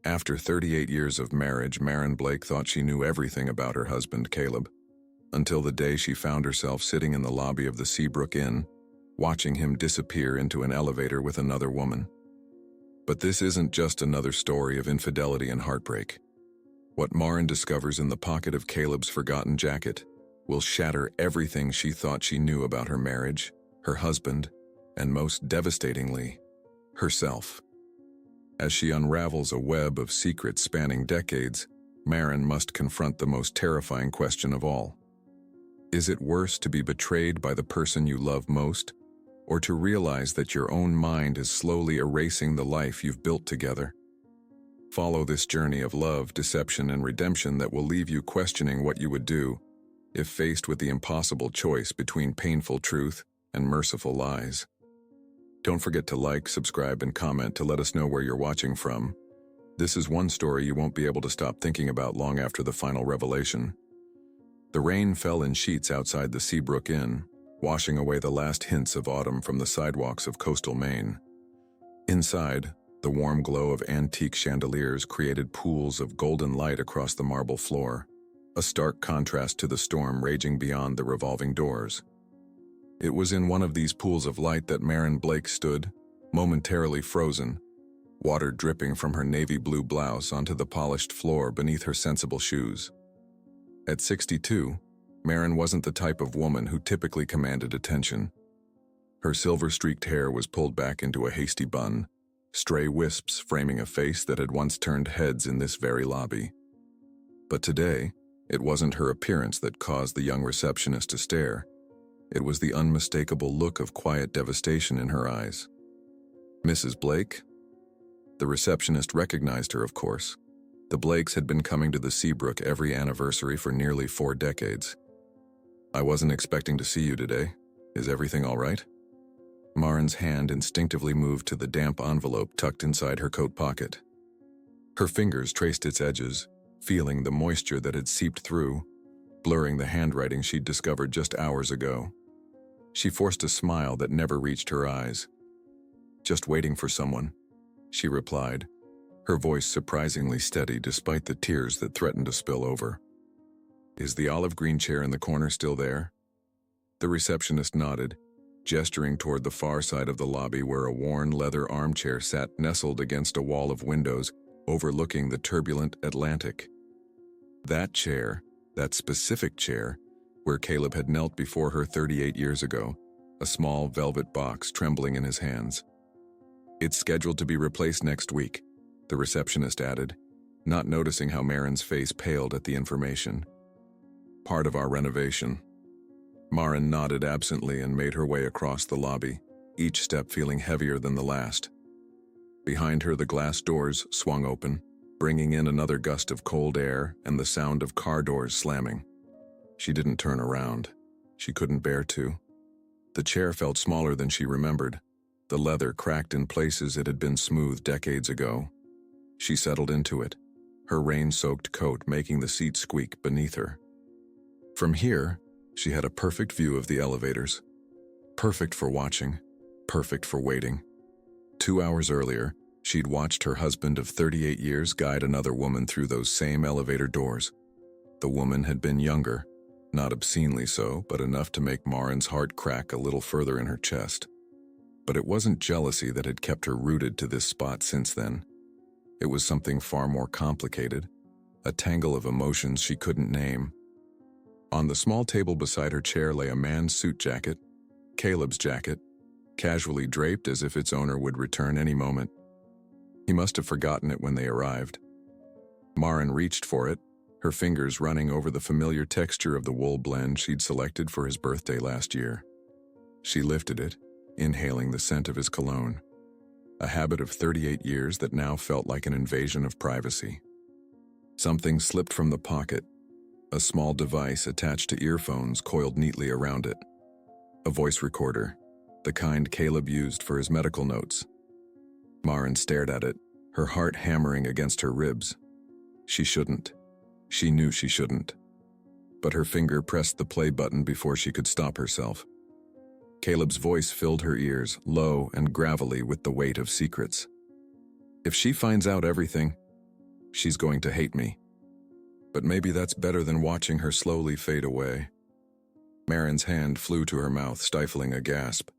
After 38 years of marriage, Maren Blake thought she knew everything about her husband, Caleb, until the day she found herself sitting in the lobby of the Seabrook Inn, watching him disappear into an elevator with another woman. But this isn't just another story of infidelity and heartbreak. What Maren discovers in the pocket of Caleb's forgotten jacket will shatter everything she thought she knew about her marriage, her husband, and most devastatingly, herself. As she unravels a web of secrets spanning decades, Maren must confront the most terrifying question of all. Is it worse to be betrayed by the person you love most, or to realize that your own mind is slowly erasing the life you've built together? Follow this journey of love, deception, and redemption that will leave you questioning what you would do if faced with the impossible choice between painful truth and merciful lies. Don't forget to like, subscribe, and comment to let us know where you're watching from. This is one story you won't be able to stop thinking about long after the final revelation. The rain fell in sheets outside the Seabrook Inn, washing away the last hints of autumn from the sidewalks of coastal Maine. Inside, the warm glow of antique chandeliers created pools of golden light across the marble floor, a stark contrast to the storm raging beyond the revolving doors. It was in one of these pools of light that Maren Blake stood, momentarily frozen, water dripping from her navy blue blouse onto the polished floor beneath her sensible shoes. At 62, Maren wasn't the type of woman who typically commanded attention. Her silver-streaked hair was pulled back into a hasty bun, stray wisps framing a face that had once turned heads in this very lobby. But today, it wasn't her appearance that caused the young receptionist to stare. It was the unmistakable look of quiet devastation in her eyes. Mrs. Blake? The receptionist recognized her, of course. The Blakes had been coming to the Seabrook every anniversary for nearly 4 decades. I wasn't expecting to see you today. Is everything all right? Maren's hand instinctively moved to the damp envelope tucked inside her coat pocket. Her fingers traced its edges, feeling the moisture that had seeped through, blurring the handwriting she'd discovered just hours ago. She forced a smile that never reached her eyes. "Just waiting for someone," she replied, her voice surprisingly steady despite the tears that threatened to spill over. "Is the olive green chair in the corner still there?" The receptionist nodded, gesturing toward the far side of the lobby where a worn leather armchair sat nestled against a wall of windows overlooking the turbulent Atlantic. That chair, that specific chair, where Caleb had knelt before her 38 years ago, a small velvet box trembling in his hands. "It's scheduled to be replaced next week," the receptionist added, not noticing how Maren's face paled at the information. "Part of our renovation." Maren nodded absently and made her way across the lobby, each step feeling heavier than the last. Behind her, the glass doors swung open, bringing in another gust of cold air and the sound of car doors slamming. She didn't turn around. She couldn't bear to. The chair felt smaller than she remembered, the leather cracked in places it had been smoothed decades ago. She settled into it, her rain-soaked coat making the seat squeak beneath her. From here, she had a perfect view of the elevators. Perfect for watching, perfect for waiting. 2 hours earlier, she'd watched her husband of 38 years guide another woman through those same elevator doors. The woman had been younger, not obscenely so, but enough to make Maren's heart crack a little further in her chest. But it wasn't jealousy that had kept her rooted to this spot since then. It was something far more complicated, a tangle of emotions she couldn't name. On the small table beside her chair lay a man's suit jacket, Caleb's jacket, casually draped as if its owner would return any moment. He must have forgotten it when they arrived. Maren reached for it, her fingers running over the familiar texture of the wool blend she'd selected for his birthday last year. She lifted it, inhaling the scent of his cologne, a habit of 38 years that now felt like an invasion of privacy. Something slipped from the pocket, a small device attached to earphones coiled neatly around it. A voice recorder, the kind Caleb used for his medical notes. Maren stared at it, her heart hammering against her ribs. She shouldn't. She knew she shouldn't. But her finger pressed the play button before she could stop herself. Caleb's voice filled her ears, low and gravelly with the weight of secrets. "If she finds out everything, She's going to hate me. But maybe that's better than watching her slowly fade away. Marin's hand flew to her mouth, stifling a gasp.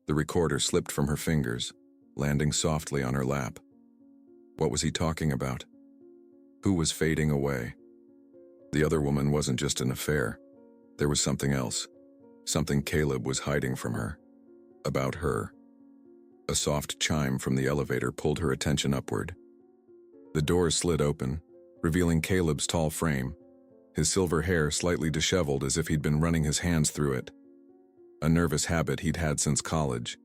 The recorder slipped from her fingers, landing softly on her lap. What was he talking about? Who was fading away? The other woman wasn't just an affair. There was something else. Something Caleb was hiding from her. About her. A soft chime from the elevator pulled her attention upward. The doors slid open, revealing Caleb's tall frame, his silver hair slightly disheveled as if he'd been running his hands through it. A nervous habit he'd had since college.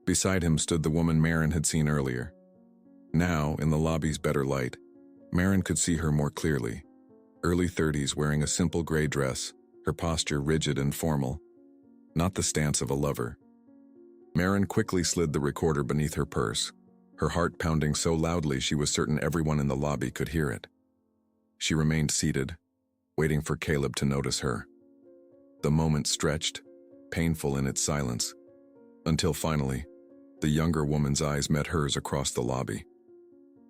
Beside him stood the woman Marin had seen earlier. Now, in the lobby's better light, Marin could see her more clearly. Early 30s, wearing a simple gray dress, her posture rigid and formal. Not the stance of a lover. Marin quickly slid the recorder beneath her purse, her heart pounding so loudly she was certain everyone in the lobby could hear it. She remained seated, waiting for Caleb to notice her. The moment stretched, painful in its silence, until finally, the younger woman's eyes met hers across the lobby.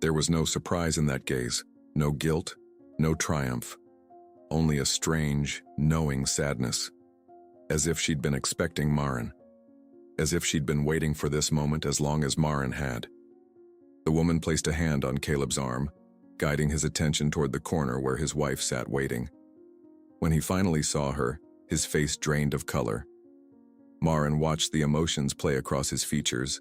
There was no surprise in that gaze, no guilt, no triumph, only a strange, knowing sadness, as if she'd been expecting Marin, as if she'd been waiting for this moment as long as Marin had. The woman placed a hand on Caleb's arm, guiding his attention toward the corner where his wife sat waiting. When he finally saw her, his face drained of color. Marin watched the emotions play across his features.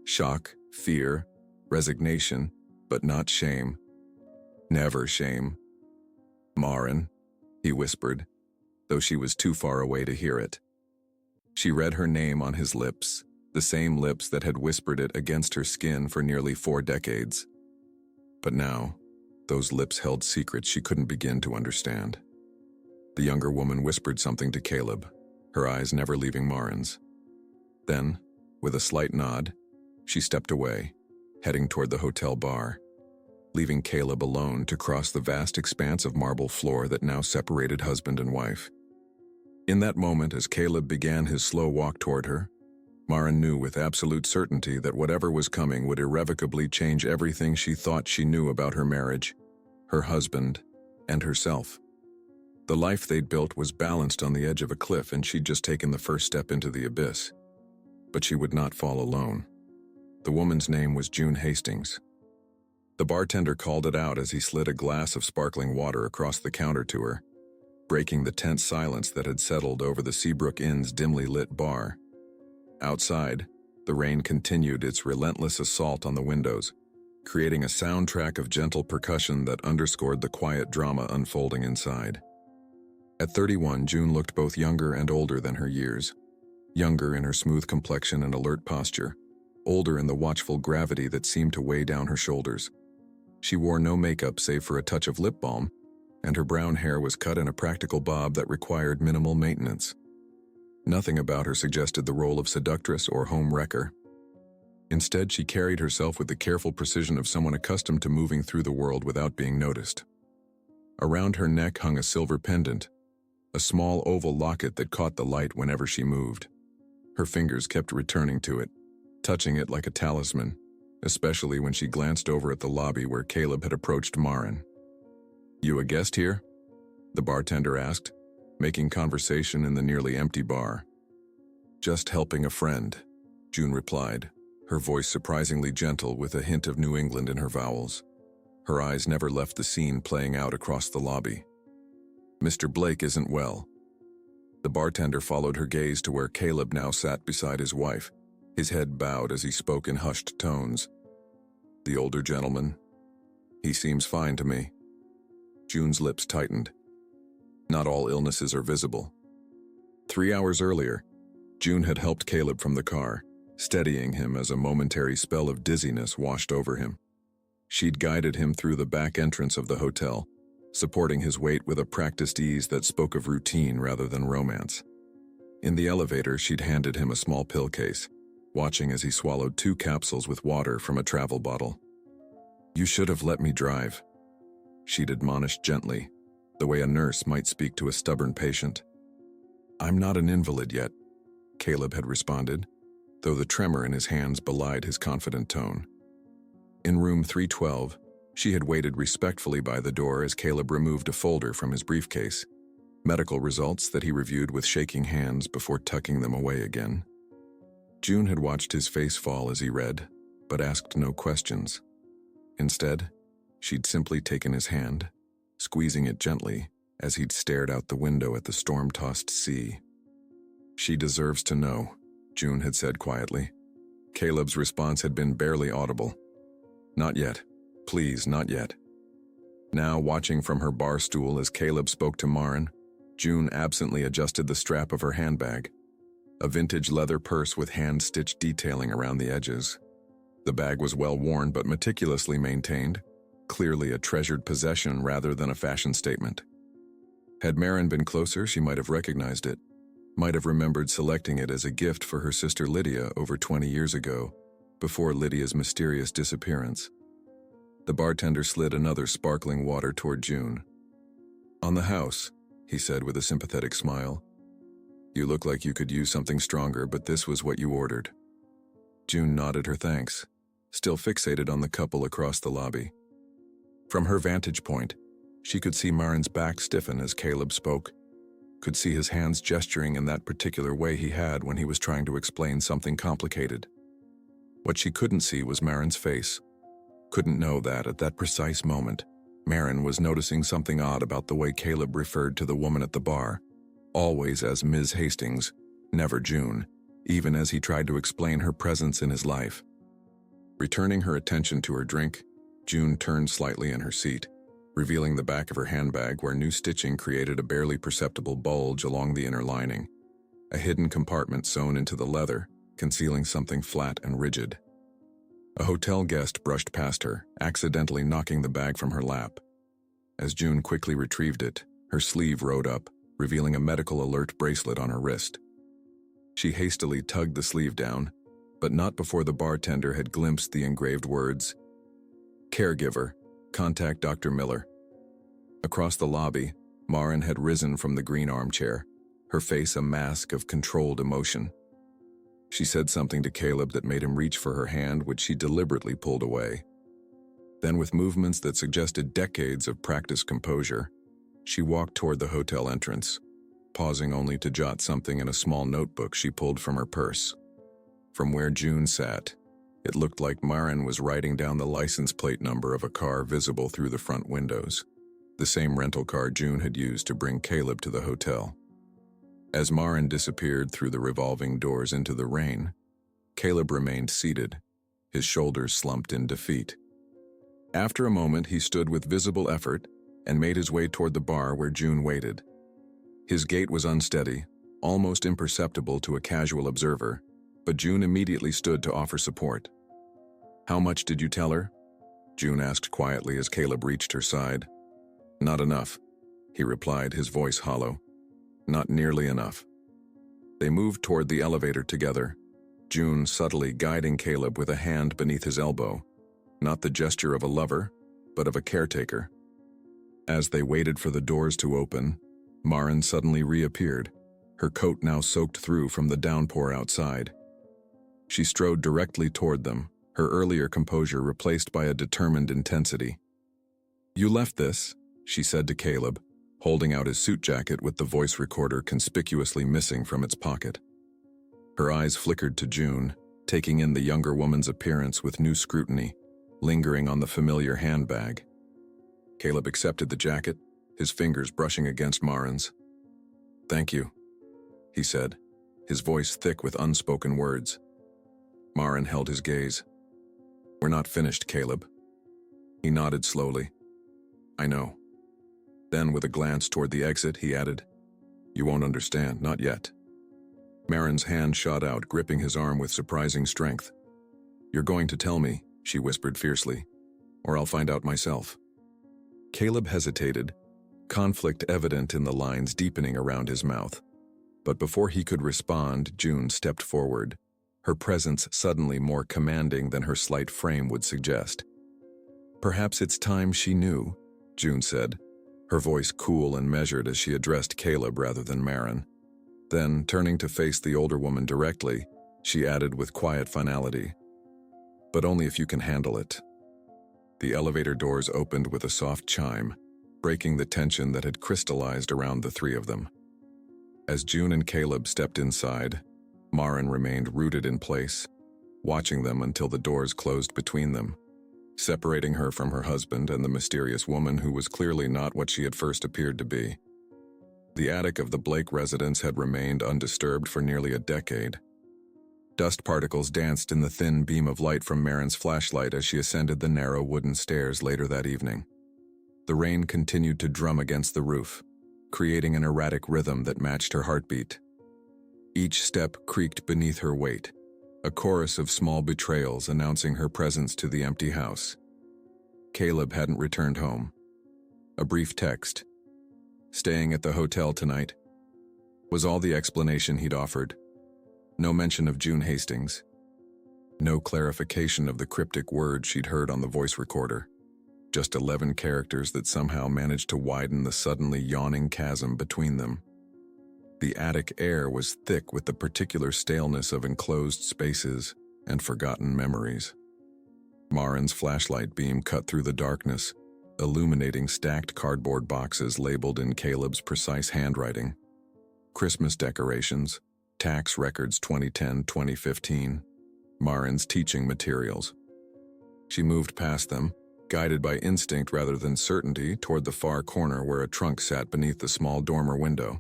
Shock, fear, resignation, but not shame. Never shame. "Marin," he whispered, though she was too far away to hear it. She read her name on his lips, the same lips that had whispered it against her skin for nearly 4 decades. But now, those lips held secrets she couldn't begin to understand. The younger woman whispered something to Caleb, her eyes never leaving Marin's. Then, with a slight nod, she stepped away, heading toward the hotel bar, leaving Caleb alone to cross the vast expanse of marble floor that now separated husband and wife. In that moment, as Caleb began his slow walk toward her, Marin knew with absolute certainty that whatever was coming would irrevocably change everything she thought she knew about her marriage, her husband, and herself. The life they'd built was balanced on the edge of a cliff, and she'd just taken the first step into the abyss. But she would not fall alone. The woman's name was June Hastings. The bartender called it out as he slid a glass of sparkling water across the counter to her, breaking the tense silence that had settled over the Seabrook Inn's dimly lit bar. Outside, the rain continued its relentless assault on the windows, creating a soundtrack of gentle percussion that underscored the quiet drama unfolding inside. At 31, June looked both younger and older than her years. Younger in her smooth complexion and alert posture, older in the watchful gravity that seemed to weigh down her shoulders. She wore no makeup save for a touch of lip balm, and her brown hair was cut in a practical bob that required minimal maintenance. Nothing about her suggested the role of seductress or home wrecker. Instead, she carried herself with the careful precision of someone accustomed to moving through the world without being noticed. Around her neck hung a silver pendant, a small oval locket that caught the light whenever she moved. Her fingers kept returning to it, touching it like a talisman, especially when she glanced over at the lobby where Caleb had approached Marin. "You a guest here?" the bartender asked, making conversation in the nearly empty bar. "Just helping a friend," June replied, her voice surprisingly gentle with a hint of New England in her vowels. Her eyes never left the scene playing out across the lobby. "Mr. Blake isn't well." The bartender followed her gaze to where Caleb now sat beside his wife, his head bowed as he spoke in hushed tones. "The older gentleman? He seems fine to me." June's lips tightened. Not all illnesses are visible. 3 hours earlier, June had helped Caleb from the car, steadying him as a momentary spell of dizziness washed over him. She'd guided him through the back entrance of the hotel, supporting his weight with a practiced ease that spoke of routine rather than romance. In the elevator, she'd handed him a small pill case, watching as he swallowed 2 capsules with water from a travel bottle. "You should have let me drive," she'd admonished gently, the way a nurse might speak to a stubborn patient. "I'm not an invalid yet," Caleb had responded, though the tremor in his hands belied his confident tone. In room 312, She had waited respectfully by the door as Caleb removed a folder from his briefcase, medical results that he reviewed with shaking hands before tucking them away again. June had watched his face fall as he read, but asked no questions. Instead, she'd simply taken his hand, squeezing it gently as he'd stared out the window at the storm-tossed sea. "She deserves to know," June had said quietly. Caleb's response had been barely audible. "Not yet. Please, not yet." Now, watching from her bar stool as Caleb spoke to Maren, June absently adjusted the strap of her handbag, a vintage leather purse with hand-stitched detailing around the edges. The bag was well worn but meticulously maintained, clearly a treasured possession rather than a fashion statement. Had Maren been closer, she might have recognized it, might have remembered selecting it as a gift for her sister Lydia over 20 years ago, before Lydia's mysterious disappearance. The bartender slid another sparkling water toward June. "On the house," he said with a sympathetic smile. "You look like you could use something stronger, but this was what you ordered." June nodded her thanks, still fixated on the couple across the lobby. From her vantage point, she could see Maren's back stiffen as Caleb spoke, could see his hands gesturing in that particular way he had when he was trying to explain something complicated. What she couldn't see was Maren's face. Couldn't know that, at that precise moment, Maren was noticing something odd about the way Caleb referred to the woman at the bar, always as Ms. Hastings, never June, even as he tried to explain her presence in his life. Returning her attention to her drink, June turned slightly in her seat, revealing the back of her handbag where new stitching created a barely perceptible bulge along the inner lining, a hidden compartment sewn into the leather, concealing something flat and rigid. A hotel guest brushed past her, accidentally knocking the bag from her lap. As June quickly retrieved it, her sleeve rode up, revealing a medical alert bracelet on her wrist. She hastily tugged the sleeve down, but not before the bartender had glimpsed the engraved words, "Caregiver, contact Dr. Miller." Across the lobby, Maren had risen from the green armchair, her face a mask of controlled emotion. She said something to Caleb that made him reach for her hand, which she deliberately pulled away. Then, with movements that suggested decades of practiced composure, she walked toward the hotel entrance, pausing only to jot something in a small notebook she pulled from her purse. From where June sat, it looked like Maren was writing down the license plate number of a car visible through the front windows, the same rental car June had used to bring Caleb to the hotel. As Maren disappeared through the revolving doors into the rain, Caleb remained seated, his shoulders slumped in defeat. After a moment, he stood with visible effort and made his way toward the bar where June waited. His gait was unsteady, almost imperceptible to a casual observer, but June immediately stood to offer support. "How much did you tell her?" June asked quietly as Caleb reached her side. "Not enough," he replied, his voice hollow. "Not nearly enough." They moved toward the elevator together, June subtly guiding Caleb with a hand beneath his elbow, not the gesture of a lover, but of a caretaker. As they waited for the doors to open, Maren suddenly reappeared, her coat now soaked through from the downpour outside. She strode directly toward them, her earlier composure replaced by a determined intensity. "You left this," she said to Caleb, holding out his suit jacket with the voice recorder conspicuously missing from its pocket. Her eyes flickered to June, taking in the younger woman's appearance with new scrutiny, lingering on the familiar handbag. Caleb accepted the jacket, his fingers brushing against Maren's. "Thank you," he said, his voice thick with unspoken words. Maren held his gaze. "We're not finished, Caleb." He nodded slowly. "I know." Then, with a glance toward the exit, he added, "You won't understand, not yet." Maren's hand shot out, gripping his arm with surprising strength. "You're going to tell me," she whispered fiercely, "or I'll find out myself." Caleb hesitated, conflict evident in the lines deepening around his mouth. But before he could respond, June stepped forward, her presence suddenly more commanding than her slight frame would suggest. "Perhaps it's time she knew," June said, her voice cool and measured as she addressed Caleb rather than Maren. Then, turning to face the older woman directly, she added with quiet finality, "But only if you can handle it." The elevator doors opened with a soft chime, breaking the tension that had crystallized around the three of them. As June and Caleb stepped inside, Maren remained rooted in place, watching them until the doors closed between them, separating her from her husband and the mysterious woman who was clearly not what she had first appeared to be. The attic of the Blake residence had remained undisturbed for nearly a decade. Dust particles danced in the thin beam of light from Maren's flashlight as she ascended the narrow wooden stairs later that evening. The rain continued to drum against the roof, creating an erratic rhythm that matched her heartbeat. Each step creaked beneath her weight, a chorus of small betrayals announcing her presence to the empty house. Caleb hadn't returned home. A brief text, "Staying at the hotel tonight," was all the explanation he'd offered. No mention of June Hastings. No clarification of the cryptic words she'd heard on the voice recorder. Just 11 characters that somehow managed to widen the suddenly yawning chasm between them. The attic air was thick with the particular staleness of enclosed spaces and forgotten memories. Maren's flashlight beam cut through the darkness, illuminating stacked cardboard boxes labeled in Caleb's precise handwriting. Christmas decorations, tax records 2010-2015, Maren's teaching materials. She moved past them, guided by instinct rather than certainty, toward the far corner where a trunk sat beneath the small dormer window.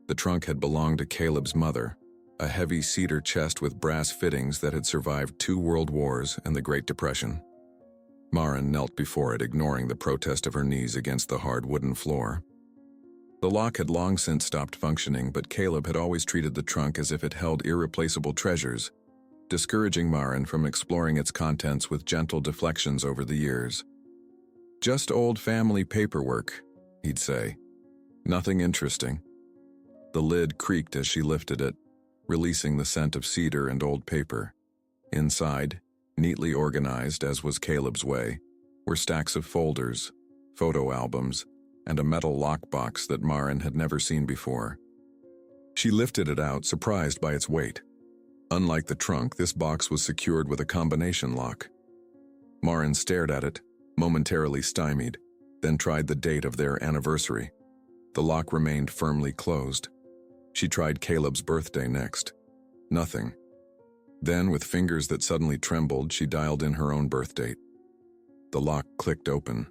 The trunk had belonged to Caleb's mother, a heavy cedar chest with brass fittings that had survived 2 world wars and the Great Depression. Maren knelt before it, ignoring the protest of her knees against the hard wooden floor. The lock had long since stopped functioning, but Caleb had always treated the trunk as if it held irreplaceable treasures, discouraging Maren from exploring its contents with gentle deflections over the years. "Just old family paperwork," he'd say. "Nothing interesting." The lid creaked as she lifted it, releasing the scent of cedar and old paper. Inside, neatly organized as was Caleb's way, were stacks of folders, photo albums, and a metal lockbox that Maren had never seen before. She lifted it out, surprised by its weight. Unlike the trunk, this box was secured with a combination lock. Maren stared at it, momentarily stymied, then tried the date of their anniversary. The lock remained firmly closed. She tried Caleb's birthday next. Nothing. Then, with fingers that suddenly trembled, she dialed in her own birth date. The lock clicked open.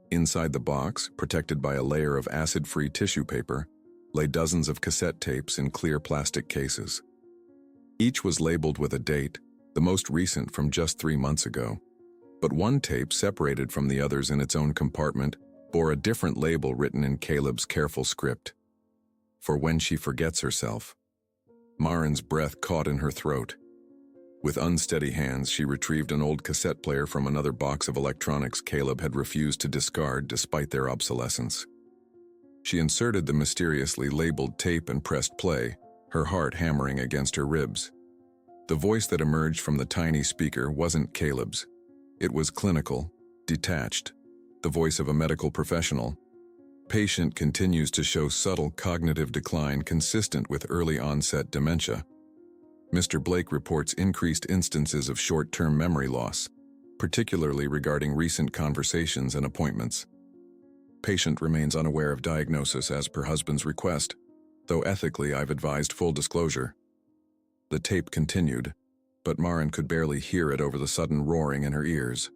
Inside the box, protected by a layer of acid-free tissue paper, lay dozens of cassette tapes in clear plastic cases. Each was labeled with a date, the most recent from just 3 months ago. But one tape, separated from the others in its own compartment, bore a different label written in Caleb's careful script. "For when she forgets herself." Maren's breath caught in her throat. With unsteady hands, she retrieved an old cassette player from another box of electronics Caleb had refused to discard despite their obsolescence. She inserted the mysteriously labeled tape and pressed play, her heart hammering against her ribs. The voice that emerged from the tiny speaker wasn't Caleb's. It was clinical, detached, the voice of a medical professional. "Patient continues to show subtle cognitive decline consistent with early onset dementia. Mr. Blake reports increased instances of short-term memory loss, particularly regarding recent conversations and appointments. Patient remains unaware of diagnosis as per husband's request, though ethically I've advised full disclosure." The tape continued, but Maren could barely hear it over the sudden roaring in her ears.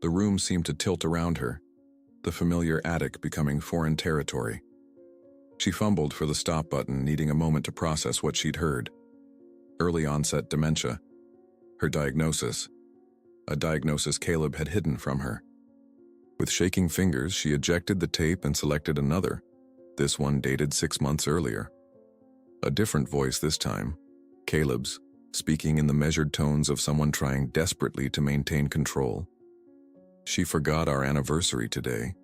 The room seemed to tilt around her, the familiar attic becoming foreign territory. She fumbled for the stop button, needing a moment to process what she'd heard. Early onset dementia. Her diagnosis. A diagnosis Caleb had hidden from her. With shaking fingers, she ejected the tape and selected another, this one dated 6 months earlier. A different voice this time, Caleb's, speaking in the measured tones of someone trying desperately to maintain control. "She forgot our anniversary today,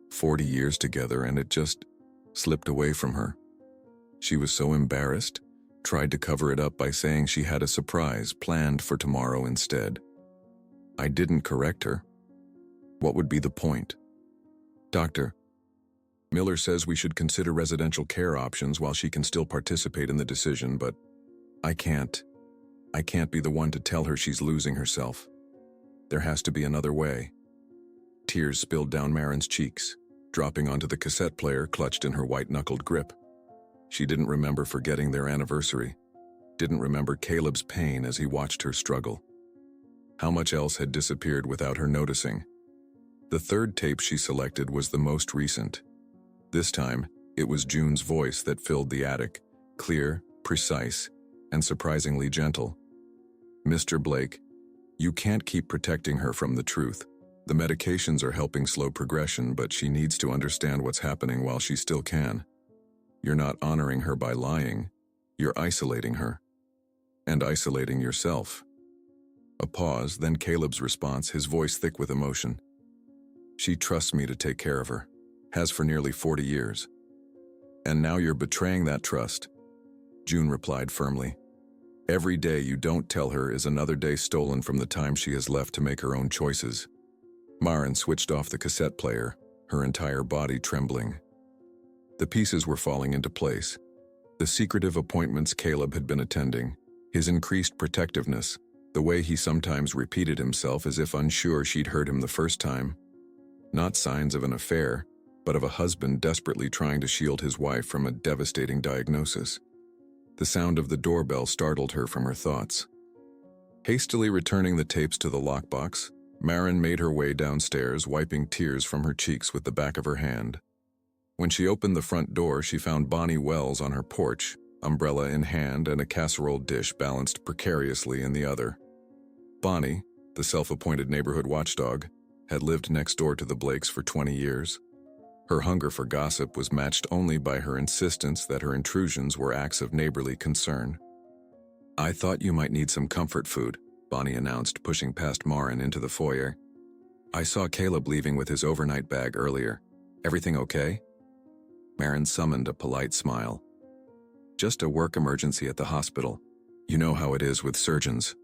40 years together, and it just slipped away from her. She was so embarrassed, tried to cover it up by saying she had a surprise planned for tomorrow instead. I didn't correct her. What would be the point? Doctor, Miller says we should consider residential care options while she can still participate in the decision, but I can't. I can't be the one to tell her she's losing herself. There has to be another way." Tears spilled down Marin's cheeks, dropping onto the cassette player clutched in her white-knuckled grip. She didn't remember forgetting their anniversary, didn't remember Caleb's pain as he watched her struggle. How much else had disappeared without her noticing? The third tape she selected was the most recent. This time, it was June's voice that filled the attic, clear, precise, and surprisingly gentle. "Mr. Blake, you can't keep protecting her from the truth. The medications are helping slow progression, but she needs to understand what's happening while she still can. You're not honoring her by lying. You're isolating her. And isolating yourself." A pause, then Caleb's response, his voice thick with emotion. "She trusts me to take care of her. Has for nearly 40 years. And now you're betraying that trust," June replied firmly. "Every day you don't tell her is another day stolen from the time she has left to make her own choices." Marin switched off the cassette player, her entire body trembling. The pieces were falling into place. The secretive appointments Caleb had been attending, his increased protectiveness, the way he sometimes repeated himself as if unsure she'd heard him the first time. Not signs of an affair, but of a husband desperately trying to shield his wife from a devastating diagnosis. The sound of the doorbell startled her from her thoughts. Hastily returning the tapes to the lockbox, Marin made her way downstairs, wiping tears from her cheeks with the back of her hand. When she opened the front door, she found Bonnie Wells on her porch, umbrella in hand and a casserole dish balanced precariously in the other. Bonnie, the self-appointed neighborhood watchdog, had lived next door to the Blakes for 20 years. Her hunger for gossip was matched only by her insistence that her intrusions were acts of neighborly concern. "I thought you might need some comfort food," Bonnie announced, pushing past Marin into the foyer. "I saw Caleb leaving with his overnight bag earlier. Everything okay?" Marin summoned a polite smile. "Just a work emergency at the hospital. You know how it is with surgeons."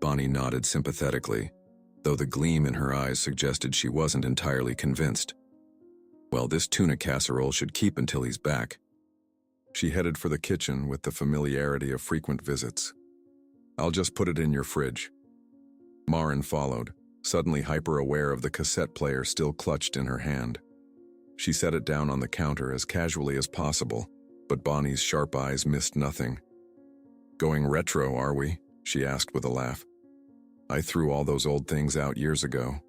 Bonnie nodded sympathetically, though the gleam in her eyes suggested she wasn't entirely convinced. "Well, this tuna casserole should keep until he's back." She headed for the kitchen with the familiarity of frequent visits. "I'll just put it in your fridge." Marin followed, suddenly hyper-aware of the cassette player still clutched in her hand. She set it down on the counter as casually as possible, but Bonnie's sharp eyes missed nothing. "Going retro, are we?" she asked with a laugh. "I threw all those old things out years ago."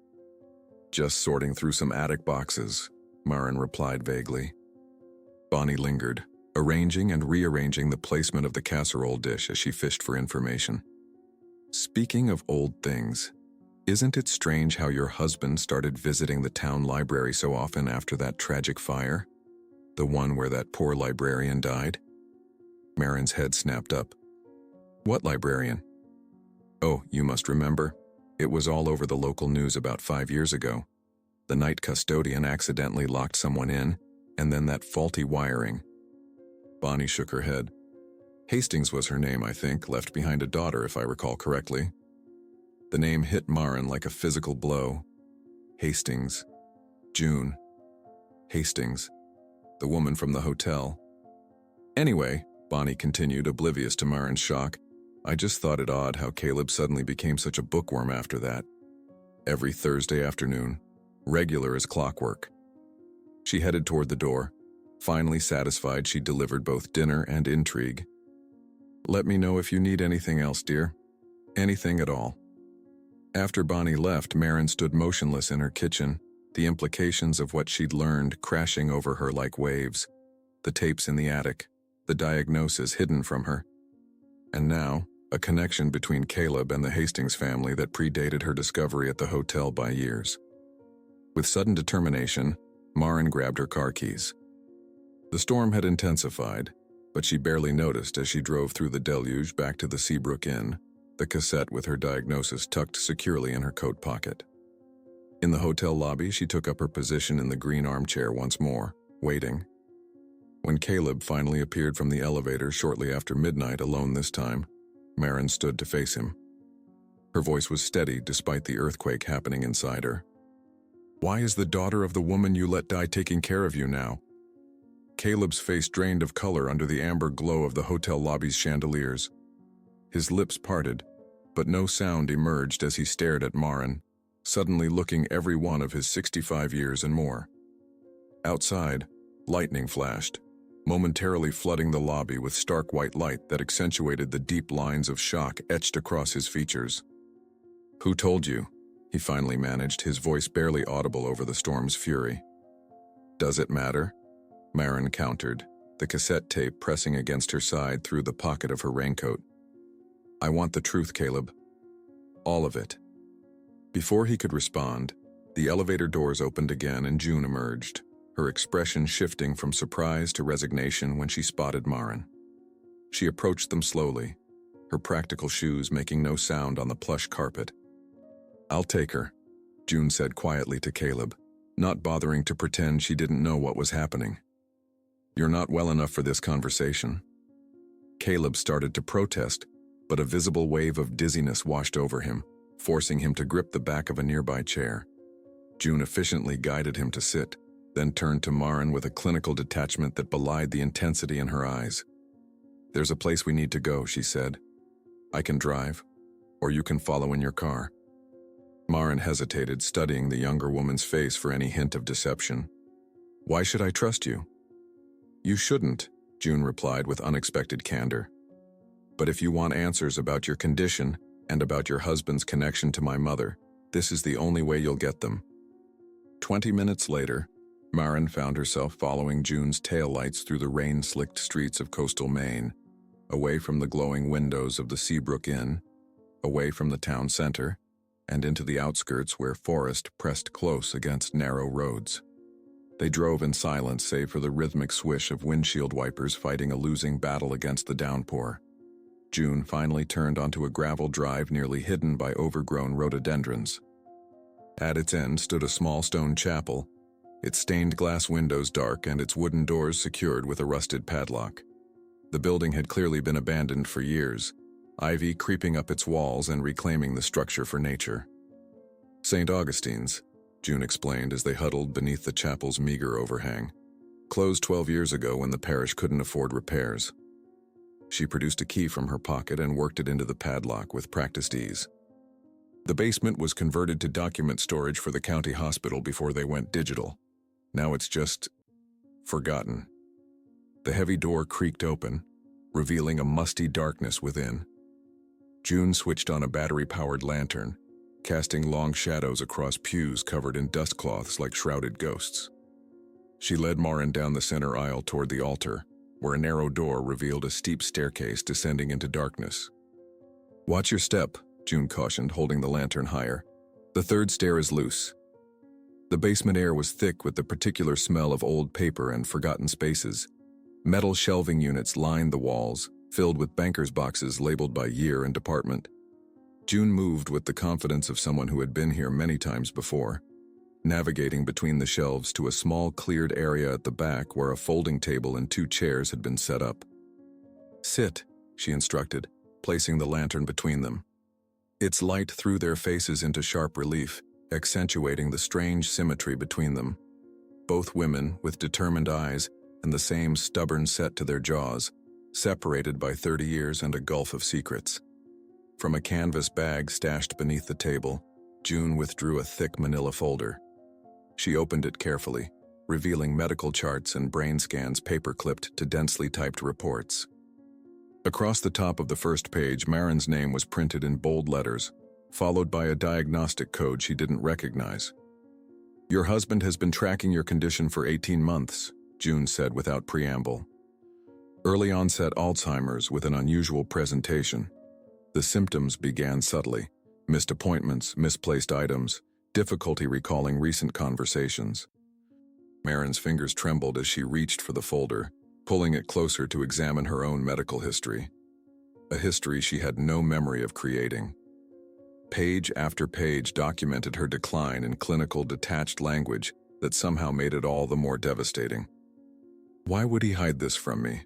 "Just sorting through some attic boxes," Marin replied vaguely. Bonnie lingered, arranging and rearranging the placement of the casserole dish as she fished for information. "Speaking of old things, isn't it strange how your husband started visiting the town library so often after that tragic fire? The one where that poor librarian died?" Marin's head snapped up. "What librarian?" "Oh, you must remember. It was all over the local news about 5 years ago. The night custodian accidentally locked someone in, and then that faulty wiring." Bonnie shook her head. "Hastings was her name, I think, left behind a daughter if I recall correctly." The name hit Marin like a physical blow. Hastings. June. Hastings. The woman from the hotel. "Anyway," Bonnie continued, oblivious to Marin's shock, "I just thought it odd how Caleb suddenly became such a bookworm after that. Every Thursday afternoon. Regular as clockwork." She headed toward the door, finally satisfied she'd delivered both dinner and intrigue. "Let me know if you need anything else, dear. Anything at all." After Bonnie left, Marin stood motionless in her kitchen, the implications of what she'd learned crashing over her like waves. The tapes in the attic, the diagnosis hidden from her. And now, a connection between Caleb and the Hastings family that predated her discovery at the hotel by years. With sudden determination, Marin grabbed her car keys. The storm had intensified, but she barely noticed as she drove through the deluge back to the Seabrook Inn, the cassette with her diagnosis tucked securely in her coat pocket. In the hotel lobby, she took up her position in the green armchair once more, waiting. When Caleb finally appeared from the elevator shortly after midnight, alone this time, Marin stood to face him. Her voice was steady despite the earthquake happening inside her. "Why is the daughter of the woman you let die taking care of you now?" Caleb's face drained of color under the amber glow of the hotel lobby's chandeliers. His lips parted, but no sound emerged as he stared at Marin. suddenly looking every one of his 65 years and more. Outside, lightning flashed, momentarily flooding the lobby with stark white light that accentuated the deep lines of shock etched across his features. "Who told you?" he finally managed, his voice barely audible over the storm's fury. "Does it matter?" Marin countered, the cassette tape pressing against her side through the pocket of her raincoat. "I want the truth, Caleb. All of it." Before he could respond, the elevator doors opened again and June emerged, her expression shifting from surprise to resignation when she spotted Marin. She approached them slowly, her practical shoes making no sound on the plush carpet. "I'll take her," June said quietly to Caleb, not bothering to pretend she didn't know what was happening. "You're not well enough for this conversation." Caleb started to protest, but a visible wave of dizziness washed over him, forcing him to grip the back of a nearby chair. June efficiently guided him to sit, then turned to Marin with a clinical detachment that belied the intensity in her eyes. "There's a place we need to go," she said. "I can drive, or you can follow in your car." Marin hesitated, studying the younger woman's face for any hint of deception. "Why should I trust you?" "You shouldn't," June replied with unexpected candor. "But if you want answers about your condition and about your husband's connection to my mother, this is the only way you'll get them." 20 minutes later, Marin found herself following June's taillights through the rain-slicked streets of coastal Maine, away from the glowing windows of the Seabrook Inn, away from the town center, and into the outskirts where forest pressed close against narrow roads. They drove in silence save for the rhythmic swish of windshield wipers fighting a losing battle against the downpour. June finally turned onto a gravel drive nearly hidden by overgrown rhododendrons. At its end stood a small stone chapel, its stained glass windows dark and its wooden doors secured with a rusted padlock. The building had clearly been abandoned for years, ivy creeping up its walls and reclaiming the structure for nature. "St. Augustine's," June explained as they huddled beneath the chapel's meager overhang. "Closed 12 years ago when the parish couldn't afford repairs." She produced a key from her pocket and worked it into the padlock with practiced ease. The basement was converted to document storage for the county hospital before they went digital. Now it's just forgotten. The heavy door creaked open, revealing a musty darkness within. June switched on a battery-powered lantern, casting long shadows across pews covered in dust cloths like shrouded ghosts. She led Marin down the center aisle toward the altar, where a narrow door revealed a steep staircase descending into darkness. "Watch your step," June cautioned, holding the lantern higher. "The third stair is loose." The basement air was thick with the particular smell of old paper and forgotten spaces. Metal shelving units lined the walls, filled with banker's boxes labeled by year and department. June moved with the confidence of someone who had been here many times before, navigating between the shelves to a small cleared area at the back where a folding table and 2 chairs had been set up. "Sit," she instructed, placing the lantern between them. Its light threw their faces into sharp relief, accentuating the strange symmetry between them. Both women, with determined eyes and the same stubborn set to their jaws, separated by 30 years and a gulf of secrets. From a canvas bag stashed beneath the table, June withdrew a thick manila folder. She opened it carefully, revealing medical charts and brain scans paper-clipped to densely typed reports. Across the top of the first page, Marin's name was printed in bold letters, followed by a diagnostic code she didn't recognize. "Your husband has been tracking your condition for 18 months, June said without preamble. "Early-onset Alzheimer's with an unusual presentation. The symptoms began subtly: missed appointments, misplaced items, difficulty recalling recent conversations." Marin's fingers trembled as she reached for the folder, pulling it closer to examine her own medical history. A history she had no memory of creating. Page after page documented her decline in clinical, detached language that somehow made it all the more devastating. "Why would he hide this from me?"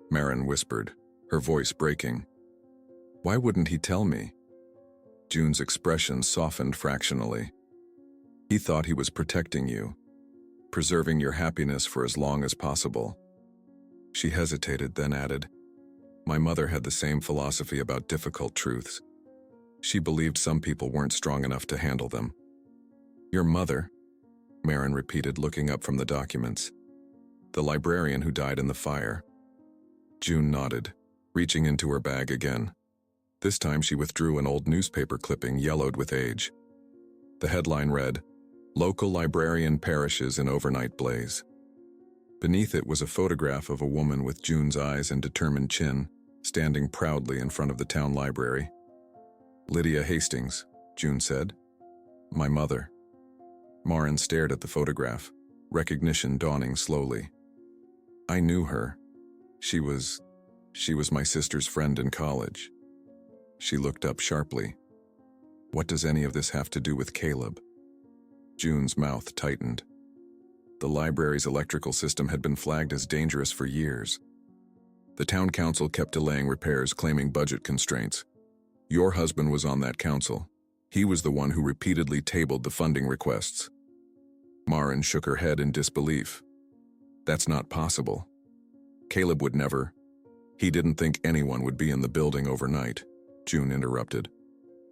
Marin whispered, her voice breaking. "Why wouldn't he tell me?" June's expression softened fractionally. "He thought he was protecting you, preserving your happiness for as long as possible." She hesitated, then added, "My mother had the same philosophy about difficult truths. She believed some people weren't strong enough to handle them." Your mother, Marin repeated, looking up from the documents. The librarian who died in the fire. June nodded, reaching into her bag again. This time she withdrew an old newspaper clipping yellowed with age. The headline read, "Local Librarian Perishes in Overnight Blaze." Beneath it was a photograph of a woman with June's eyes and determined chin, standing proudly in front of the town library. "Lydia Hastings," June said. "My mother." Marin stared at the photograph, recognition dawning slowly. "I knew her. She was my sister's friend in college." She looked up sharply. "What does any of this have to do with Caleb?" June's mouth tightened. The library's electrical system had been flagged as dangerous for years. The town council kept delaying repairs, claiming budget constraints. Your husband was on that council. He was the one who repeatedly tabled the funding requests. Marin shook her head in disbelief. "That's not possible. Caleb would never." "He didn't think anyone would be in the building overnight," June interrupted.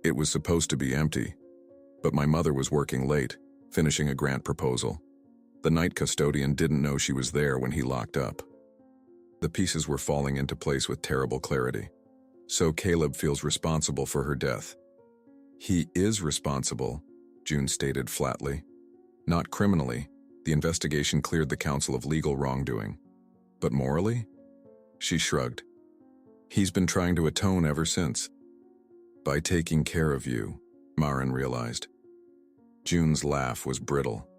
"It was supposed to be empty. But my mother was working late, finishing a grant proposal. The night custodian didn't know she was there when he locked up." The pieces were falling into place with terrible clarity. "So Caleb feels responsible for her death." "He is responsible," June stated flatly. "Not criminally. The investigation cleared the council of legal wrongdoing. But morally?" She shrugged. "He's been trying to atone ever since." "By taking care of you," Marin realized. June's laugh was brittle.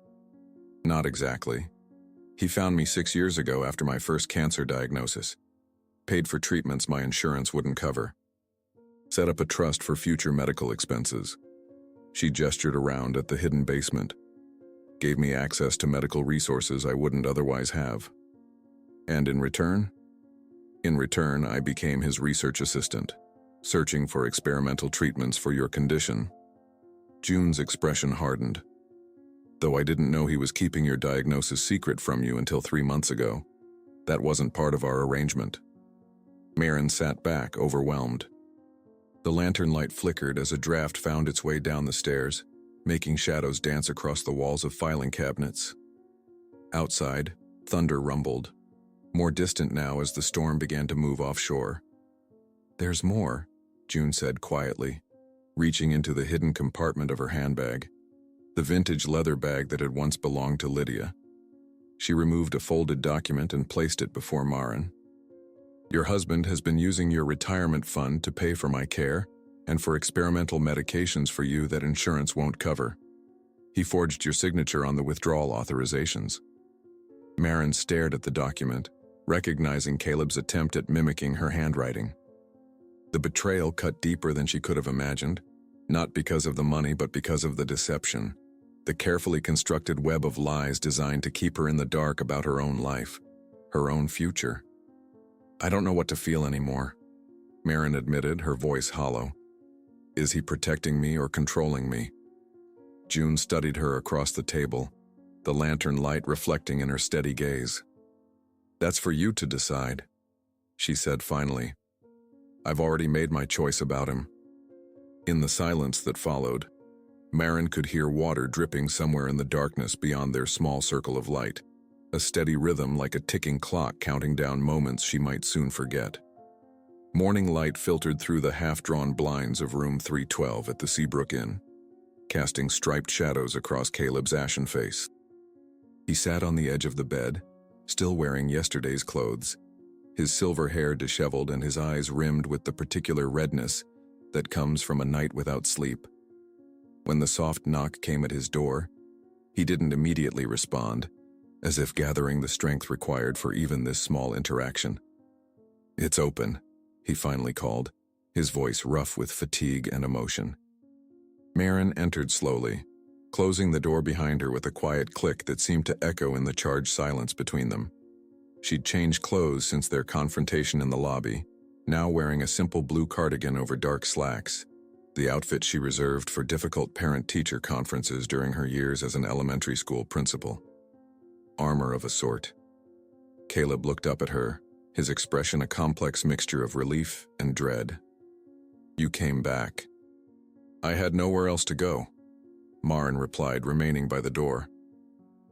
"Not exactly. He found me 6 years ago after my first cancer diagnosis. Paid for treatments my insurance wouldn't cover. Set up a trust for future medical expenses." She gestured around at the hidden basement. "Gave me access to medical resources I wouldn't otherwise have. And in return? In return, I became his research assistant, searching for experimental treatments for your condition." June's expression hardened. "Though I didn't know he was keeping your diagnosis secret from you until 3 months ago. That wasn't part of our arrangement." Marin sat back, overwhelmed. The lantern light flickered as a draft found its way down the stairs, making shadows dance across the walls of filing cabinets. Outside, thunder rumbled, more distant now as the storm began to move offshore. "There's more," June said quietly, reaching into the hidden compartment of her handbag, the vintage leather bag that had once belonged to Lydia. She removed a folded document and placed it before Marin. "Your husband has been using your retirement fund to pay for my care and for experimental medications for you that insurance won't cover. He forged your signature on the withdrawal authorizations." Marin stared at the document, recognizing Caleb's attempt at mimicking her handwriting. The betrayal cut deeper than she could have imagined, not because of the money but because of the deception, the carefully constructed web of lies designed to keep her in the dark about her own life, her own future. "I don't know what to feel anymore," Marin admitted, her voice hollow. "Is he protecting me or controlling me?" June studied her across the table, the lantern light reflecting in her steady gaze. "That's for you to decide," she said finally. "I've already made my choice about him." In the silence that followed, Marin could hear water dripping somewhere in the darkness beyond their small circle of light, a steady rhythm like a ticking clock counting down moments she might soon forget. Morning light filtered through the half-drawn blinds of room 312 at the Seabrook Inn, casting striped shadows across Caleb's ashen face. He sat on the edge of the bed, still wearing yesterday's clothes, his silver hair disheveled and his eyes rimmed with the particular redness that comes from a night without sleep. When the soft knock came at his door, he didn't immediately respond, as if gathering the strength required for even this small interaction. "It's open," he finally called, his voice rough with fatigue and emotion. Marin entered slowly, closing the door behind her with a quiet click that seemed to echo in the charged silence between them. She'd changed clothes since their confrontation in the lobby, now wearing a simple blue cardigan over dark slacks, the outfit she reserved for difficult parent-teacher conferences during her years as an elementary school principal. Armor of a sort. Caleb looked up at her, his expression a complex mixture of relief and dread. "You came back." "I had nowhere else to go." Maren replied, remaining by the door.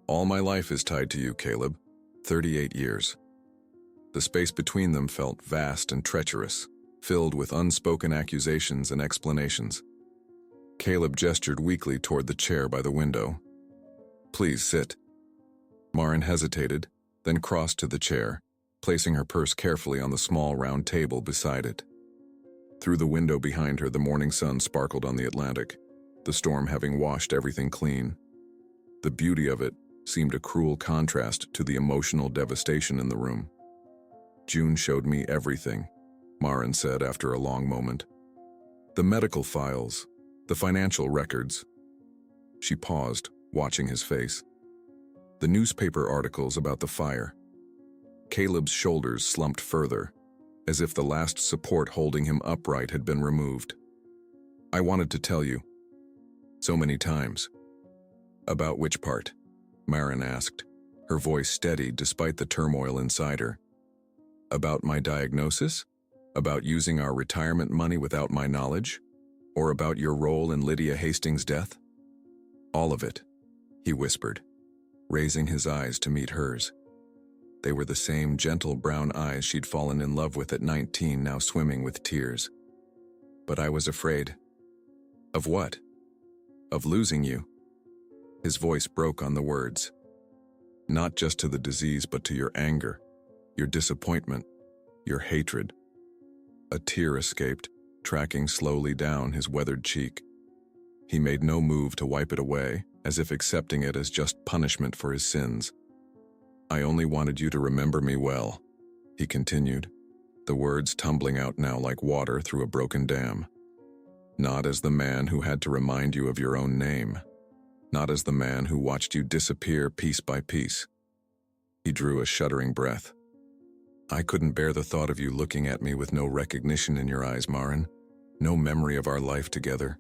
All my life is tied to you, Caleb. 38 years. The space between them felt vast and treacherous, filled with unspoken accusations and explanations. Caleb gestured weakly toward the chair by the window. Please sit. Maren hesitated, then crossed to the chair, placing her purse carefully on the small round table beside it. Through the window behind her, the morning sun sparkled on the Atlantic, the storm having washed everything clean. The beauty of it seemed a cruel contrast to the emotional devastation in the room. June showed me everything, Maren said after a long moment. The medical files, the financial records. She paused, watching his face. The newspaper articles about the fire. Caleb's shoulders slumped further, as if the last support holding him upright had been removed. I wanted to tell you. So many times. About which part? Maren asked, her voice steady despite the turmoil inside her. About my diagnosis? About using our retirement money without my knowledge? Or about your role in Lydia Hastings' death? All of it, he whispered, raising his eyes to meet hers. They were the same gentle brown eyes she'd fallen in love with at 19, now swimming with tears. But I was afraid. Of what? Of losing you. His voice broke on the words. Not just to the disease, but to your anger, your disappointment, your hatred. A tear escaped, tracking slowly down his weathered cheek. He made no move to wipe it away, as if accepting it as just punishment for his sins. I only wanted you to remember me well, he continued, the words tumbling out now like water through a broken dam. Not as the man who had to remind you of your own name. Not as the man who watched you disappear piece by piece. He drew a shuddering breath. I couldn't bear the thought of you looking at me with no recognition in your eyes, Maren. No memory of our life together.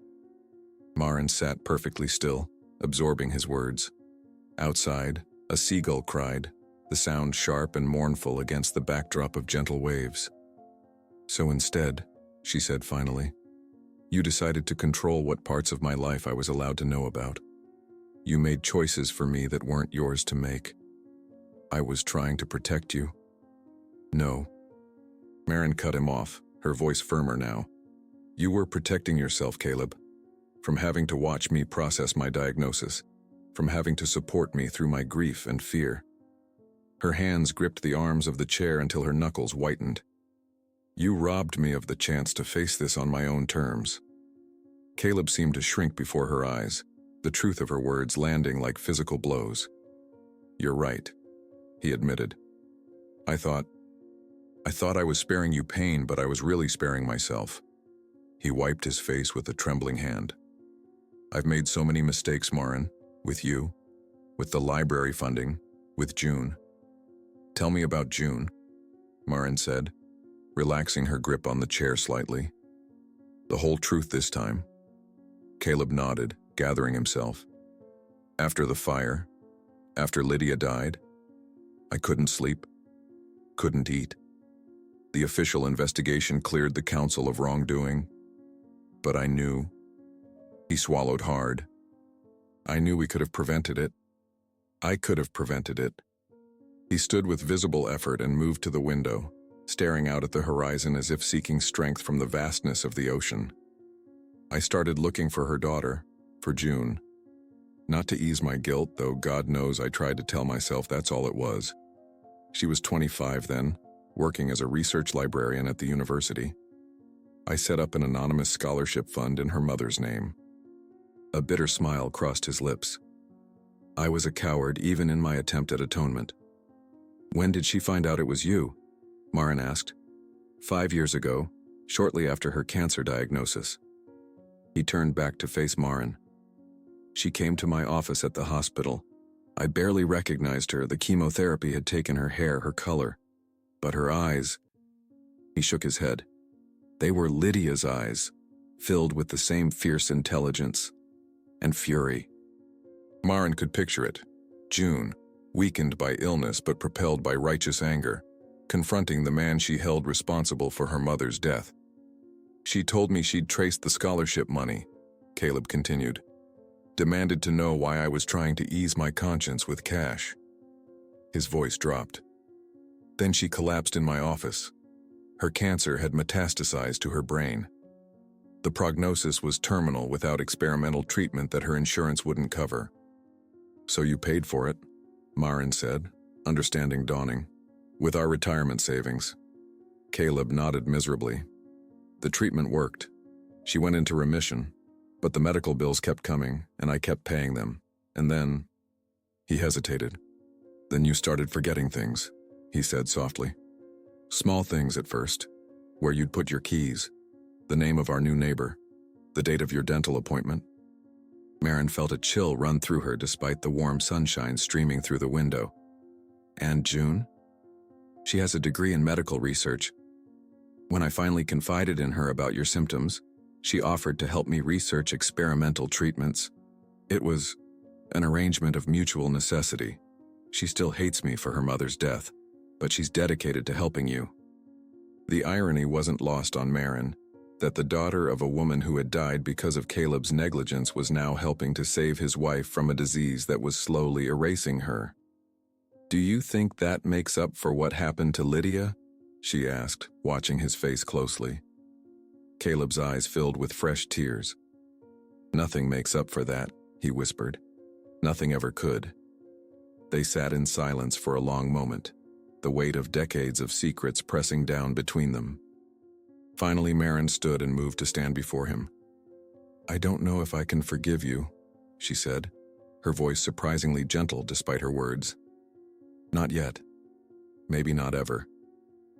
Maren sat perfectly still, absorbing his words. Outside, a seagull cried, the sound sharp and mournful against the backdrop of gentle waves. So instead, she said finally, you decided to control what parts of my life I was allowed to know about. You made choices for me that weren't yours to make. I was trying to protect you. No. Maren cut him off, her voice firmer now. You were protecting yourself, Caleb, from having to watch me process my diagnosis, from having to support me through my grief and fear. Her hands gripped the arms of the chair until her knuckles whitened. You robbed me of the chance to face this on my own terms. Caleb seemed to shrink before her eyes, the truth of her words landing like physical blows. You're right, he admitted. I thought I was sparing you pain, but I was really sparing myself. He wiped his face with a trembling hand. I've made so many mistakes, Maren, with you, with the library funding, with June. Tell me about June, Maren said, relaxing her grip on the chair slightly. The whole truth this time. Caleb nodded, gathering himself. After the fire, after Lydia died, I couldn't sleep, couldn't eat. The official investigation cleared the council of wrongdoing, but I knew. He swallowed hard. I knew we could have prevented it. I could have prevented it. He stood with visible effort and moved to the window, staring out at the horizon as if seeking strength from the vastness of the ocean. I started looking for her daughter, for June. Not to ease my guilt, though God knows I tried to tell myself that's all it was. She was 25 then, working as a research librarian at the university. I set up an anonymous scholarship fund in her mother's name. A bitter smile crossed his lips. I was a coward even in my attempt at atonement. When did she find out it was you? Maren asked. 5 years ago, shortly after her cancer diagnosis. He turned back to face Maren. She came to my office at the hospital. I barely recognized her. The chemotherapy had taken her hair, her color. But her eyes... He shook his head. They were Lydia's eyes, filled with the same fierce intelligence and fury. Maren could picture it. June, weakened by illness but propelled by righteous anger, confronting the man she held responsible for her mother's death. She told me she'd traced the scholarship money, Caleb continued. demanded to know why I was trying to ease my conscience with cash. His voice dropped. Then she collapsed in my office. Her cancer had metastasized to her brain. The prognosis was terminal without experimental treatment that her insurance wouldn't cover. So you paid for it, Maren said, understanding dawning. With our retirement savings. Caleb nodded miserably. The treatment worked. She went into remission, but the medical bills kept coming, and I kept paying them. And then, he hesitated. Then you started forgetting things, he said softly. Small things at first, where you'd put your keys, the name of our new neighbor, the date of your dental appointment. Maren felt a chill run through her despite the warm sunshine streaming through the window. And June? She has a degree in medical research. When I finally confided in her about your symptoms, she offered to help me research experimental treatments. It was an arrangement of mutual necessity. She still hates me for her mother's death, but she's dedicated to helping you. The irony wasn't lost on Maren, that the daughter of a woman who had died because of Caleb's negligence was now helping to save his wife from a disease that was slowly erasing her. Do you think that makes up for what happened to Lydia? She asked, watching his face closely. Caleb's eyes filled with fresh tears. Nothing makes up for that, he whispered. Nothing ever could. They sat in silence for a long moment, the weight of decades of secrets pressing down between them. Finally, Maren stood and moved to stand before him. I don't know if I can forgive you, she said, her voice surprisingly gentle despite her words. Not yet. Maybe not ever.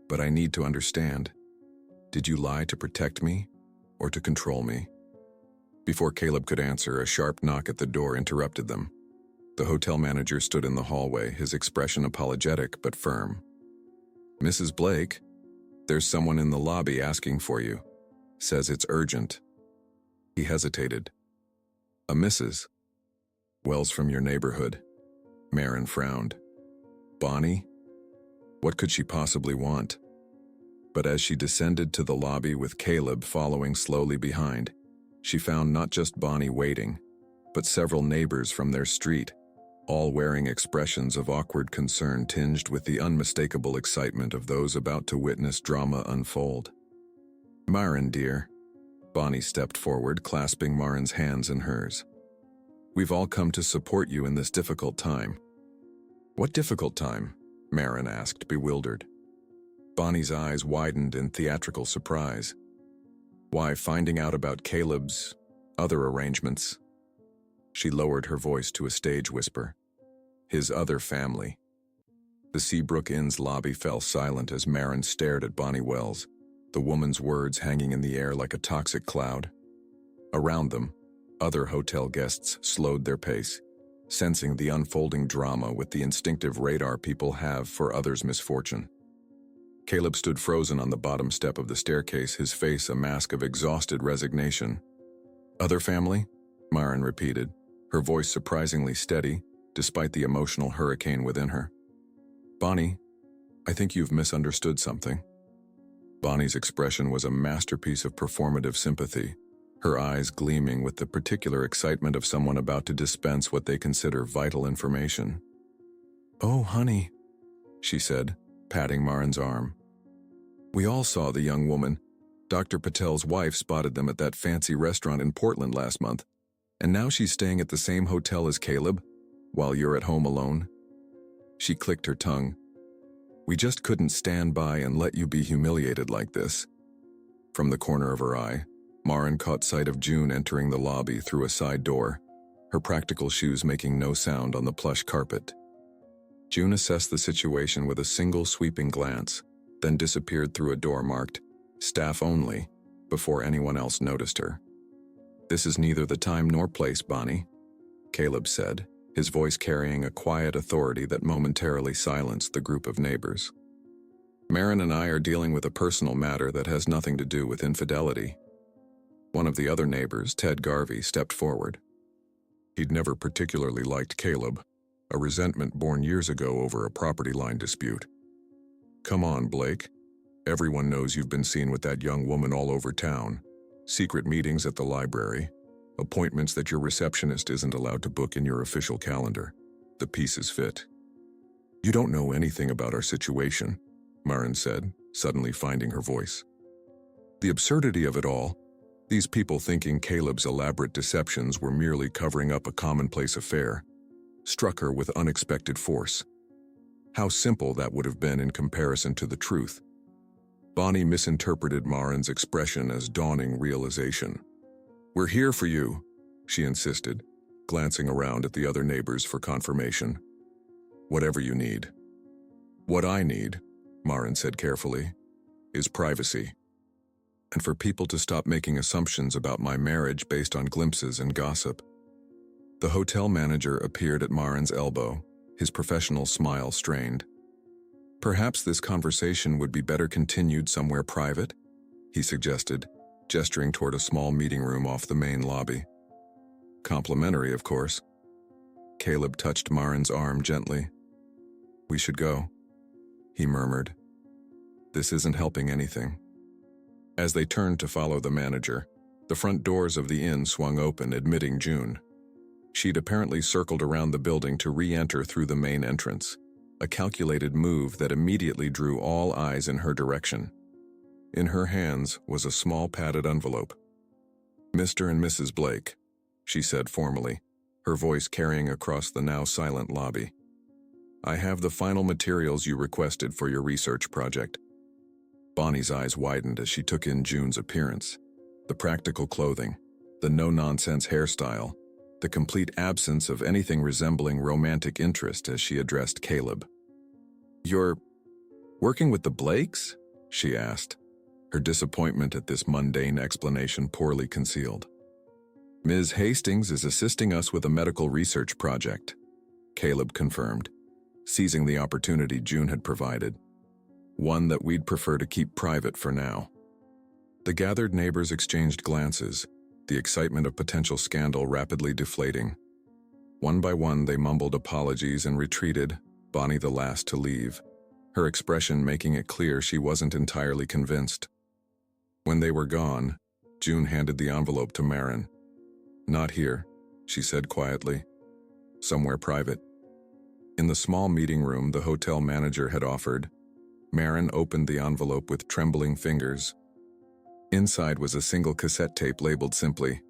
But I need to understand. Did you lie to protect me or to control me? Before Caleb could answer, a sharp knock at the door interrupted them. The hotel manager stood in the hallway, his expression apologetic but firm. Mrs. Blake, there's someone in the lobby asking for you. Says it's urgent. He hesitated. A Mrs. Wells from your neighborhood. Maren frowned. Bonnie? What could she possibly want? But as she descended to the lobby with Caleb following slowly behind, she found not just Bonnie waiting, but several neighbors from their street, all wearing expressions of awkward concern tinged with the unmistakable excitement of those about to witness drama unfold. Maren, dear. Bonnie stepped forward, clasping Maren's hands in hers. We've all come to support you in this difficult time. What difficult time? Maren asked, bewildered. Bonnie's eyes widened in theatrical surprise. Why, finding out about Caleb's other arrangements. She lowered her voice to a stage whisper. His other family. The Seabrook Inn's lobby fell silent as Maren stared at Bonnie Wells, the woman's words hanging in the air like a toxic cloud. Around them, other hotel guests slowed their pace, sensing the unfolding drama with the instinctive radar people have for others' misfortune. Caleb stood frozen on the bottom step of the staircase, his face a mask of exhausted resignation. Other family? Maren repeated, her voice surprisingly steady, despite the emotional hurricane within her. Bonnie, I think you've misunderstood something. Bonnie's expression was a masterpiece of performative sympathy, her eyes gleaming with the particular excitement of someone about to dispense what they consider vital information. Oh, honey, she said, patting Maren's arm. We all saw the young woman. Dr. Patel's wife spotted them at that fancy restaurant in Portland last month, and now she's staying at the same hotel as Caleb, while you're at home alone. She clicked her tongue. We just couldn't stand by and let you be humiliated like this. From the corner of her eye, Maren caught sight of June entering the lobby through a side door, her practical shoes making no sound on the plush carpet. June assessed the situation with a single sweeping glance, then disappeared through a door marked, Staff Only, before anyone else noticed her. This is neither the time nor place, Bonnie, Caleb said, his voice carrying a quiet authority that momentarily silenced the group of neighbors. Maren and I are dealing with a personal matter that has nothing to do with infidelity. One of the other neighbors, Ted Garvey, stepped forward. He'd never particularly liked Caleb, a resentment born years ago over a property line dispute. Come on, Blake. Everyone knows you've been seen with that young woman all over town. Secret meetings at the library. Appointments that your receptionist isn't allowed to book in your official calendar. The pieces fit. You don't know anything about our situation, Marin said, suddenly finding her voice. The absurdity of it all, these people thinking Caleb's elaborate deceptions were merely covering up a commonplace affair, struck her with unexpected force. How simple that would have been in comparison to the truth. Bonnie misinterpreted Marin's expression as dawning realization. "We're here for you," she insisted, glancing around at the other neighbors for confirmation. "Whatever you need." "What I need," Marin said carefully, "is privacy. And for people to stop making assumptions about my marriage based on glimpses and gossip." The hotel manager appeared at Marin's elbow, his professional smile strained. "Perhaps this conversation would be better continued somewhere private," he suggested, gesturing toward a small meeting room off the main lobby. "Complimentary, of course." Caleb touched Marin's arm gently. "We should go," he murmured. "This isn't helping anything." As they turned to follow the manager, the front doors of the inn swung open, admitting June. She'd apparently circled around the building to re-enter through the main entrance, a calculated move that immediately drew all eyes in her direction. In her hands was a small padded envelope. "Mr. and Mrs. Blake," she said formally, her voice carrying across the now silent lobby. "I have the final materials you requested for your research project." Bonnie's eyes widened as she took in June's appearance. The practical clothing, the no-nonsense hairstyle, the complete absence of anything resembling romantic interest as she addressed Caleb. "You're working with the Blakes?" she asked, her disappointment at this mundane explanation poorly concealed. "Ms. Hastings is assisting us with a medical research project," Caleb confirmed, seizing the opportunity June had provided. "One that we'd prefer to keep private for now." The gathered neighbors exchanged glances, the excitement of potential scandal rapidly deflating. One by one they mumbled apologies and retreated, Bonnie the last to leave, her expression making it clear she wasn't entirely convinced. When they were gone, June handed the envelope to Marin. "Not here," she said quietly. "Somewhere private." In the small meeting room the hotel manager had offered, Marin opened the envelope with trembling fingers. Inside was a single cassette tape labeled simply,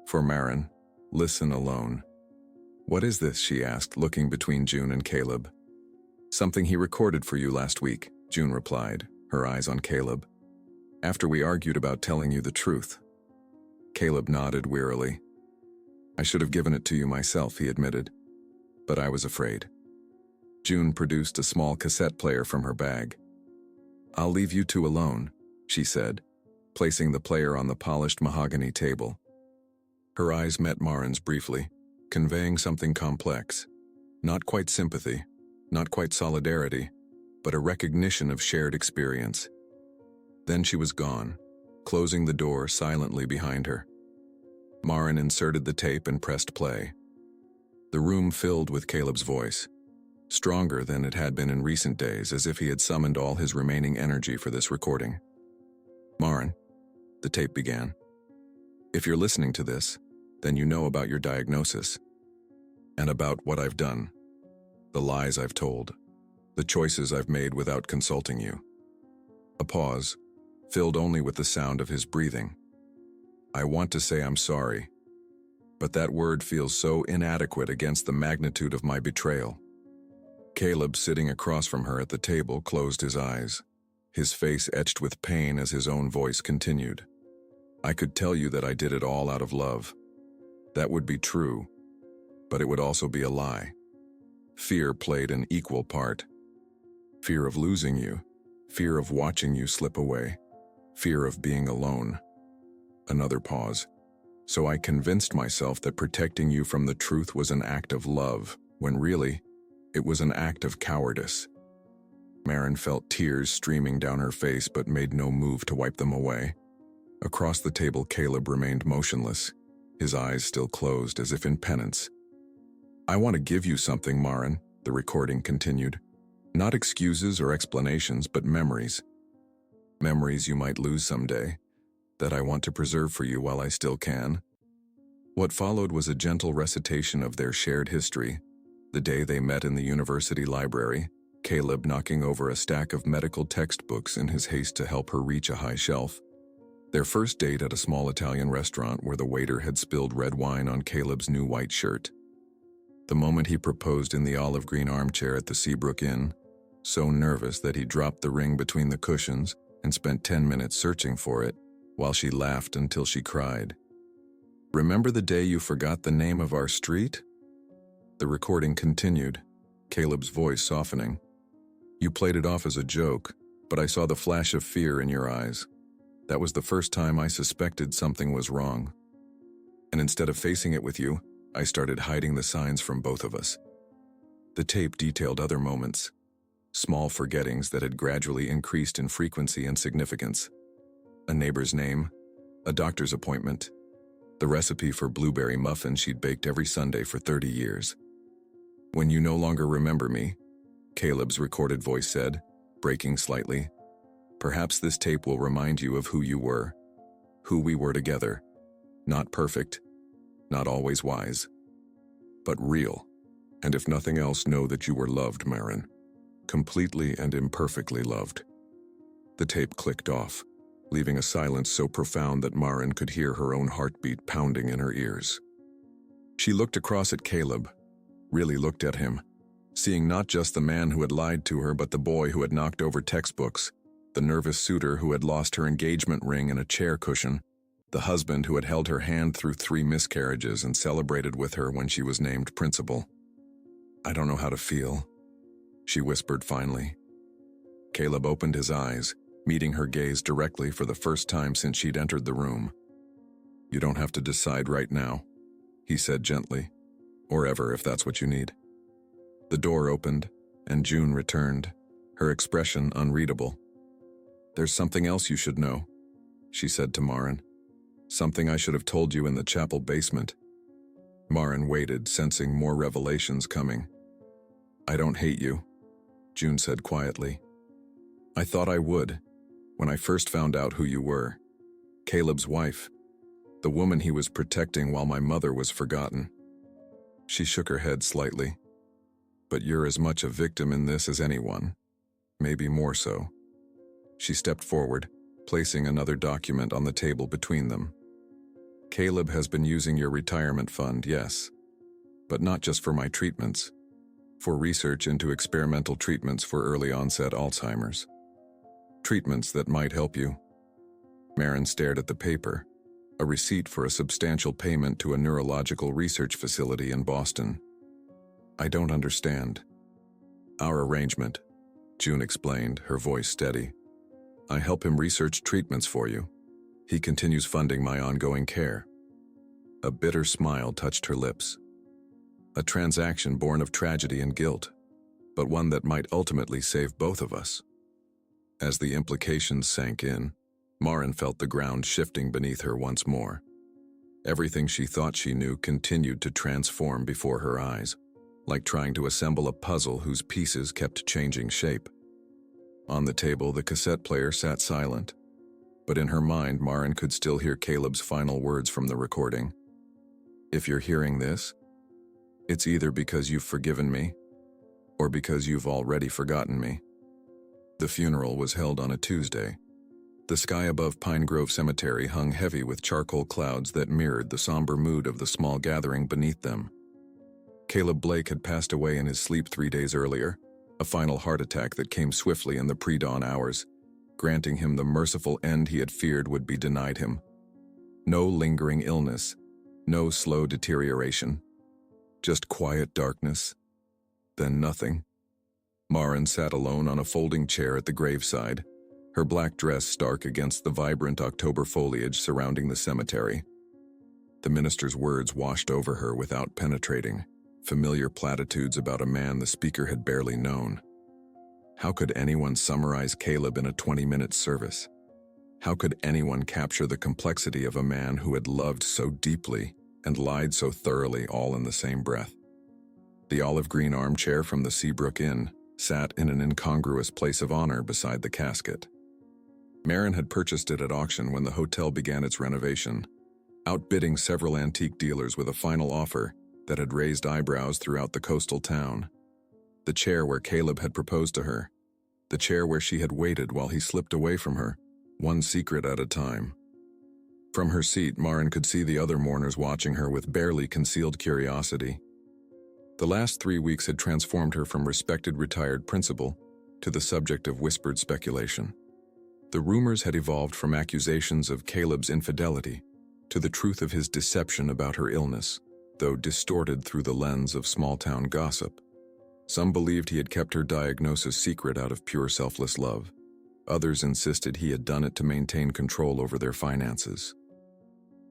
"For Marin, listen alone." "What is this?" she asked, looking between June and Caleb. "Something he recorded for you last week," June replied, her eyes on Caleb. "After we argued about telling you the truth." Caleb nodded wearily. "I should have given it to you myself," he admitted, "but I was afraid." June produced a small cassette player from her bag. "I'll leave you two alone," she said, placing the player on the polished mahogany table. Her eyes met Marin's briefly, conveying something complex. Not quite sympathy, not quite solidarity, but a recognition of shared experience. Then she was gone, closing the door silently behind her. Marin inserted the tape and pressed play. The room filled with Caleb's voice, stronger than it had been in recent days, as if he had summoned all his remaining energy for this recording. "Marin," the tape began, "if you're listening to this, then you know about your diagnosis, and about what I've done, the lies I've told, the choices I've made without consulting you." A pause, filled only with the sound of his breathing. "I want to say I'm sorry, but that word feels so inadequate against the magnitude of my betrayal." Caleb, sitting across from her at the table, closed his eyes, his face etched with pain as his own voice continued. "I could tell you that I did it all out of love. That would be true, but it would also be a lie. Fear played an equal part. Fear of losing you, fear of watching you slip away, fear of being alone." Another pause. "So I convinced myself that protecting you from the truth was an act of love, when really, it was an act of cowardice." Marin felt tears streaming down her face but made no move to wipe them away. Across the table Caleb remained motionless, his eyes still closed as if in penance. "I want to give you something, Marin," the recording continued. "Not excuses or explanations, but memories. Memories you might lose someday, that I want to preserve for you while I still can." What followed was a gentle recitation of their shared history, the day they met in the university library, Caleb knocking over a stack of medical textbooks in his haste to help her reach a high shelf, their first date at a small Italian restaurant where the waiter had spilled red wine on Caleb's new white shirt, the moment he proposed in the olive green armchair at the Seabrook Inn, so nervous that he dropped the ring between the cushions and spent 10 minutes searching for it, while she laughed until she cried. "Remember the day you forgot the name of our street?" The recording continued, Caleb's voice softening. "You played it off as a joke, but I saw the flash of fear in your eyes. That was the first time I suspected something was wrong. And instead of facing it with you, I started hiding the signs from both of us." The tape detailed other moments, small forgettings that had gradually increased in frequency and significance. A neighbor's name, a doctor's appointment, the recipe for blueberry muffins she'd baked every Sunday for 30 years. "When you no longer remember me," Caleb's recorded voice said, breaking slightly, "perhaps this tape will remind you of who you were, who we were together. Not perfect, not always wise, but real. And if nothing else, know that you were loved, Marin. Completely and imperfectly loved." The tape clicked off, leaving a silence so profound that Marin could hear her own heartbeat pounding in her ears. She looked across at Caleb, really looked at him, seeing not just the man who had lied to her but the boy who had knocked over textbooks, the nervous suitor who had lost her engagement ring in a chair cushion, the husband who had held her hand through 3 miscarriages and celebrated with her when she was named principal. "I don't know how to feel," she whispered finally. Caleb opened his eyes, meeting her gaze directly for the first time since she'd entered the room. "You don't have to decide right now," he said gently, "or ever if that's what you need." The door opened, and June returned, her expression unreadable. "There's something else you should know," she said to Marin. "Something I should have told you in the chapel basement." Marin waited, sensing more revelations coming. "I don't hate you," June said quietly. "I thought I would, when I first found out who you were. Caleb's wife, the woman he was protecting while my mother was forgotten." She shook her head slightly. "But you're as much a victim in this as anyone, maybe more so." She stepped forward, placing another document on the table between them. "Caleb has been using your retirement fund, yes, but not just for my treatments, for research into experimental treatments for early onset Alzheimer's. Treatments that might help you." Marin stared at the paper, a receipt for a substantial payment to a neurological research facility in Boston. "I don't understand." "Our arrangement," June explained, her voice steady. "I help him research treatments for you. He continues funding my ongoing care." A bitter smile touched her lips. A transaction born of tragedy and guilt, but one that might ultimately save both of us. As the implications sank in, Marin felt the ground shifting beneath her once more. Everything she thought she knew continued to transform before her eyes, like trying to assemble a puzzle whose pieces kept changing shape. On the table, the cassette player sat silent, but in her mind, Marin could still hear Caleb's final words from the recording. "If you're hearing this, it's either because you've forgiven me, or because you've already forgotten me." The funeral was held on a Tuesday. The sky above Pine Grove Cemetery hung heavy with charcoal clouds that mirrored the somber mood of the small gathering beneath them. Caleb Blake had passed away in his sleep 3 days earlier, a final heart attack that came swiftly in the pre-dawn hours, granting him the merciful end he had feared would be denied him. No lingering illness, no slow deterioration, just quiet darkness, then nothing. Marin sat alone on a folding chair at the graveside, her black dress stark against the vibrant October foliage surrounding the cemetery. The minister's words washed over her without penetrating, familiar platitudes about a man the speaker had barely known. How could anyone summarize Caleb in a 20-minute service? How could anyone capture the complexity of a man who had loved so deeply and lied so thoroughly all in the same breath? The olive green armchair from the Seabrook Inn sat in an incongruous place of honor beside the casket. Marin had purchased it at auction when the hotel began its renovation, outbidding several antique dealers with a final offer that had raised eyebrows throughout the coastal town. The chair where Caleb had proposed to her. The chair where she had waited while he slipped away from her, one secret at a time. From her seat, Maren could see the other mourners watching her with barely concealed curiosity. The last 3 weeks had transformed her from respected retired principal to the subject of whispered speculation. The rumors had evolved from accusations of Caleb's infidelity to the truth of his deception about her illness, though distorted through the lens of small-town gossip. Some believed he had kept her diagnosis secret out of pure selfless love. Others insisted he had done it to maintain control over their finances.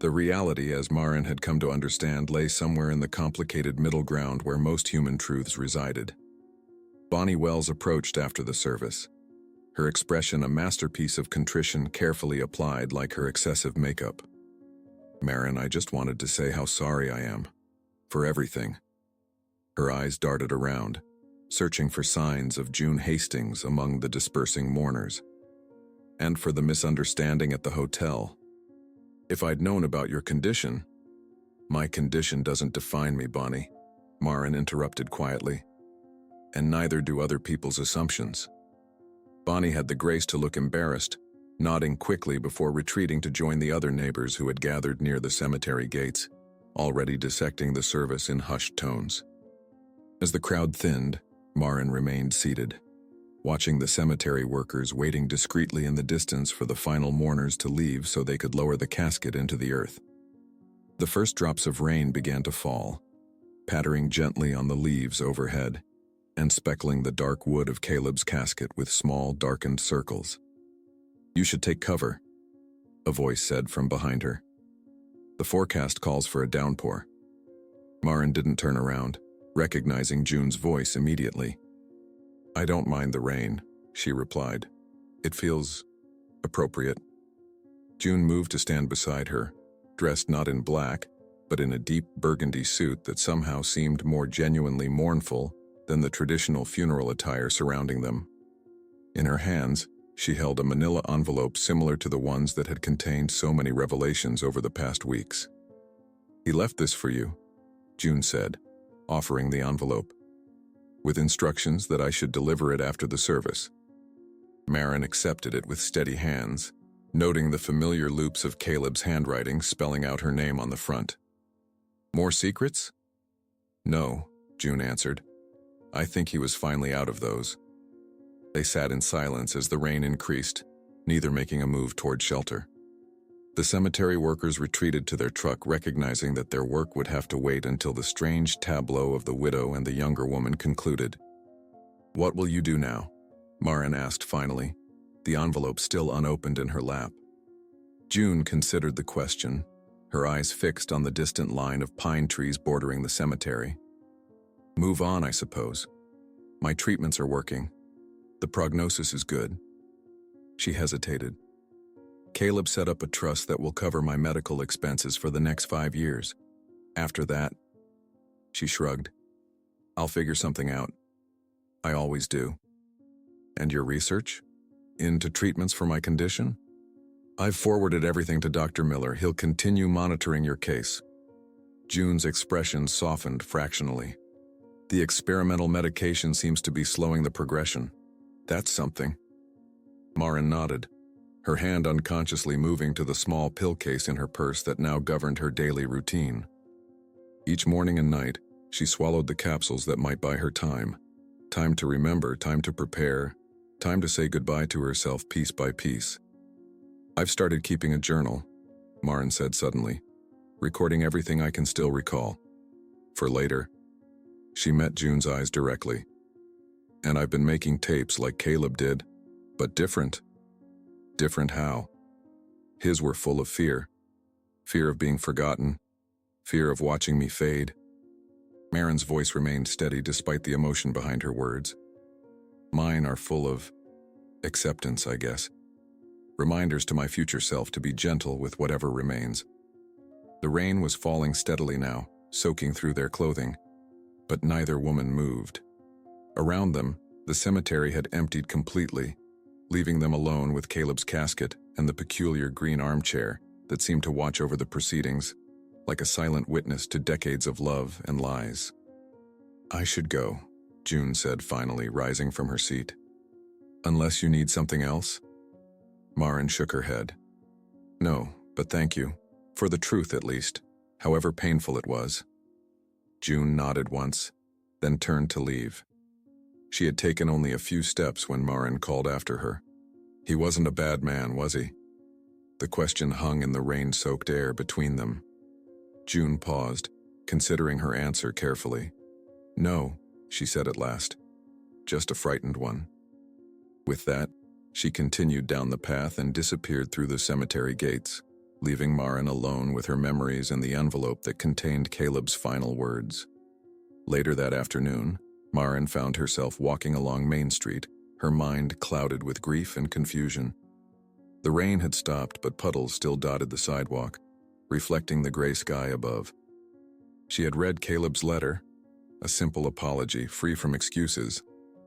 The reality, as Maren had come to understand, lay somewhere in the complicated middle ground where most human truths resided. Bonnie Wells approached after the service, her expression a masterpiece of contrition carefully applied like her excessive makeup. "Maren, I just wanted to say how sorry I am. For everything." Her eyes darted around, searching for signs of June Hastings among the dispersing mourners. "And for the misunderstanding at the hotel. If I'd known about your condition—" "My condition doesn't define me, Bonnie," Maren interrupted quietly. "And neither do other people's assumptions." Bonnie had the grace to look embarrassed, nodding quickly before retreating to join the other neighbors who had gathered near the cemetery gates, already dissecting the service in hushed tones. As the crowd thinned, Maren remained seated, watching the cemetery workers waiting discreetly in the distance for the final mourners to leave so they could lower the casket into the earth. The first drops of rain began to fall, pattering gently on the leaves overhead, and speckling the dark wood of Caleb's casket with small, darkened circles. "You should take cover," a voice said from behind her. "The forecast calls for a downpour." Maren didn't turn around, recognizing June's voice immediately. "I don't mind the rain," she replied. "It feels appropriate." June moved to stand beside her, dressed not in black, but in a deep burgundy suit that somehow seemed more genuinely mournful than the traditional funeral attire surrounding them. In her hands, she held a manila envelope similar to the ones that had contained so many revelations over the past weeks. "He left this for you," June said, offering the envelope, "with instructions that I should deliver it after the service." Maren accepted it with steady hands, noting the familiar loops of Caleb's handwriting spelling out her name on the front. "More secrets?" "No," June answered. "I think he was finally out of those." They sat in silence as the rain increased, neither making a move toward shelter. The cemetery workers retreated to their truck, recognizing that their work would have to wait until the strange tableau of the widow and the younger woman concluded. "What will you do now?" Maren asked finally, the envelope still unopened in her lap. June considered the question, her eyes fixed on the distant line of pine trees bordering the cemetery. "Move on, I suppose. My treatments are working. The prognosis is good." She hesitated. "Caleb set up a trust that will cover my medical expenses for the next 5 years. After that," she shrugged, "I'll figure something out. I always do." "And your research? Into treatments for my condition?" "I've forwarded everything to Dr. Miller. He'll continue monitoring your case." June's expression softened fractionally. "The experimental medication seems to be slowing the progression. That's something." Maren nodded, her hand unconsciously moving to the small pill case in her purse that now governed her daily routine. Each morning and night, she swallowed the capsules that might buy her time. Time to remember, time to prepare, time to say goodbye to herself piece by piece. "I've started keeping a journal," Maren said suddenly, "recording everything I can still recall. For later." She met June's eyes directly. "And I've been making tapes like Caleb did, but different." "Different how?" "His were full of fear. Fear of being forgotten. Fear of watching me fade." Maren's voice remained steady despite the emotion behind her words. "Mine are full of acceptance, I guess. Reminders to my future self to be gentle with whatever remains." The rain was falling steadily now, soaking through their clothing, but neither woman moved. Around them, the cemetery had emptied completely, leaving them alone with Caleb's casket and the peculiar green armchair that seemed to watch over the proceedings, like a silent witness to decades of love and lies. "I should go," June said finally, rising from her seat. "Unless you need something else?" Maren shook her head. "No, but thank you. For the truth, at least, however painful it was." June nodded once, then turned to leave. She had taken only a few steps when Maren called after her. "He wasn't a bad man, was he?" The question hung in the rain-soaked air between them. June paused, considering her answer carefully. "No," she said at last. "Just a frightened one." With that, she continued down the path and disappeared through the cemetery gates, leaving Maren alone with her memories and the envelope that contained Caleb's final words. Later that afternoon, Maren found herself walking along Main Street, her mind clouded with grief and confusion. The rain had stopped, but puddles still dotted the sidewalk, reflecting the gray sky above. She had read Caleb's letter, a simple apology free from excuses,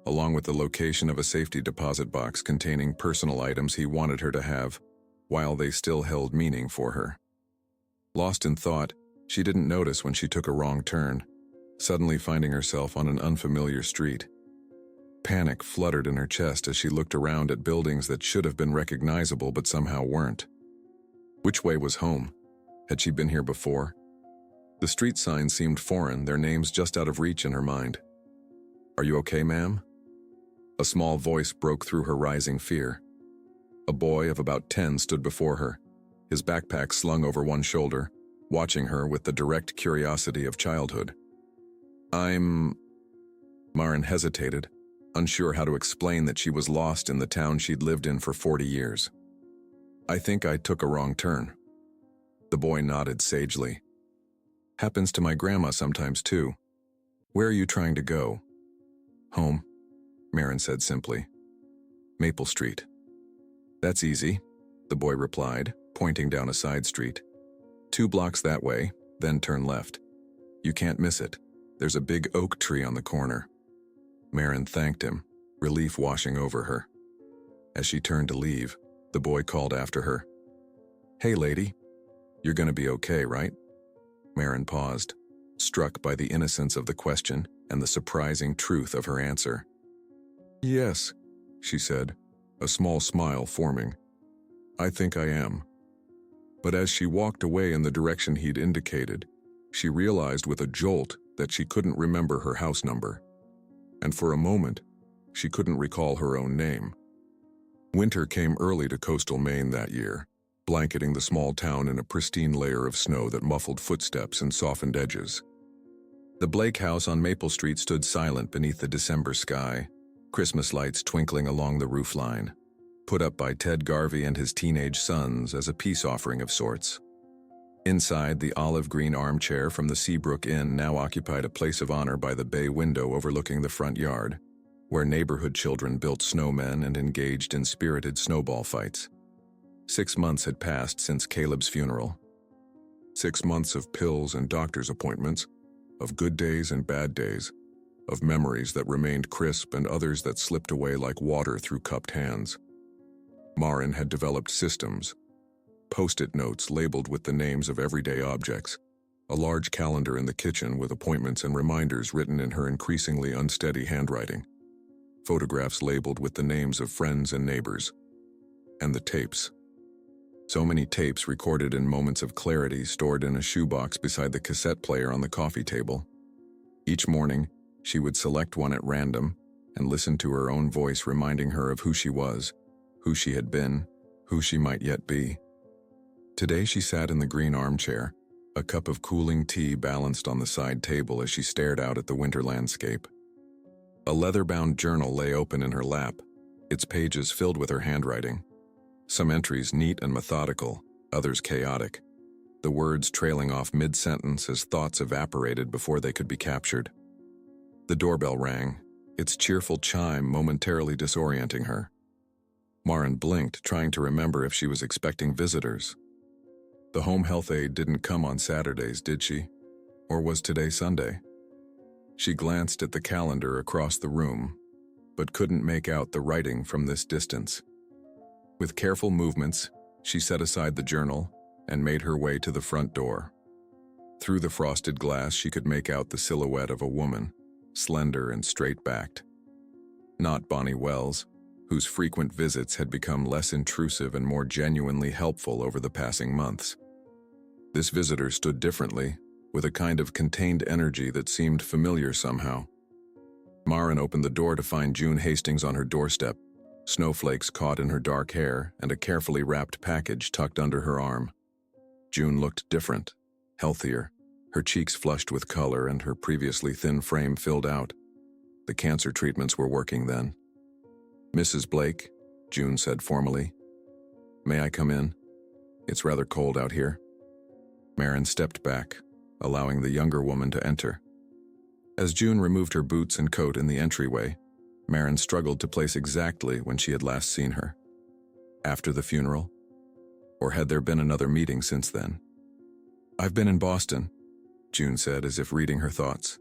along with the location of a safety deposit box containing personal items he wanted her to have, while they still held meaning for her. Lost in thought, she didn't notice when she took a wrong turn, suddenly finding herself on an unfamiliar street. Panic fluttered in her chest as she looked around at buildings that should have been recognizable but somehow weren't. Which way was home? Had she been here before? The street signs seemed foreign, their names just out of reach in her mind. "Are you okay, ma'am?" A small voice broke through her rising fear. A boy of about 10 stood before her, his backpack slung over one shoulder, watching her with the direct curiosity of childhood. Maren hesitated, unsure how to explain that she was lost in the town she'd lived in for 40 years. "I think I took a wrong turn." The boy nodded sagely. "Happens to my grandma sometimes too. Where are you trying to go?" "Home," Maren said simply. "Maple Street." "That's easy," the boy replied, pointing down a side street. "2 blocks that way, then turn left. You can't miss it. There's a big oak tree on the corner." Maren thanked him, relief washing over her. As she turned to leave, the boy called after her. "Hey, lady. You're gonna be okay, right?" Maren paused, struck by the innocence of the question and the surprising truth of her answer. "Yes," she said, a small smile forming. "I think I am." But as she walked away in the direction he'd indicated, she realized with a jolt that she couldn't remember her house number. And for a moment, she couldn't recall her own name. Winter came early to coastal Maine that year, blanketing the small town in a pristine layer of snow that muffled footsteps and softened edges. The Blake house on Maple Street stood silent beneath the December sky, Christmas lights twinkling along the roofline, put up by Ted Garvey and his teenage sons as a peace offering of sorts. Inside, the olive-green armchair from the Seabrook Inn now occupied a place of honor by the bay window overlooking the front yard, where neighborhood children built snowmen and engaged in spirited snowball fights. 6 months had passed since Caleb's funeral. 6 months of pills and doctor's appointments, of good days and bad days, of memories that remained crisp and others that slipped away like water through cupped hands. Maren had developed systems, Post-it notes labeled with the names of everyday objects, a large calendar in the kitchen with appointments and reminders written in her increasingly unsteady handwriting, photographs labeled with the names of friends and neighbors, and the tapes. So many tapes recorded in moments of clarity stored in a shoebox beside the cassette player on the coffee table. Each morning, she would select one at random and listen to her own voice reminding her of who she was, who she had been, who she might yet be. Today she sat in the green armchair, a cup of cooling tea balanced on the side table as she stared out at the winter landscape. A leather-bound journal lay open in her lap, its pages filled with her handwriting. Some entries neat and methodical, others chaotic, the words trailing off mid-sentence as thoughts evaporated before they could be captured. The doorbell rang, its cheerful chime momentarily disorienting her. Maren blinked, trying to remember if she was expecting visitors. The home health aide didn't come on Saturdays, did she? Or was today Sunday? She glanced at the calendar across the room, but couldn't make out the writing from this distance. With careful movements, she set aside the journal, and made her way to the front door. Through the frosted glass, she could make out the silhouette of a woman, slender and straight-backed. Not Bonnie Wells, whose frequent visits had become less intrusive and more genuinely helpful over the passing months. This visitor stood differently, with a kind of contained energy that seemed familiar somehow. Maren opened the door to find June Hastings on her doorstep, snowflakes caught in her dark hair and a carefully wrapped package tucked under her arm. June looked different, healthier, her cheeks flushed with color and her previously thin frame filled out. The cancer treatments were working then. "Mrs. Blake," June said formally. "May I come in? It's rather cold out here." Maren stepped back, allowing the younger woman to enter. As June removed her boots and coat in the entryway, Maren struggled to place exactly when she had last seen her. After the funeral? Or had there been another meeting since then? "I've been in Boston," June said, as if reading her thoughts.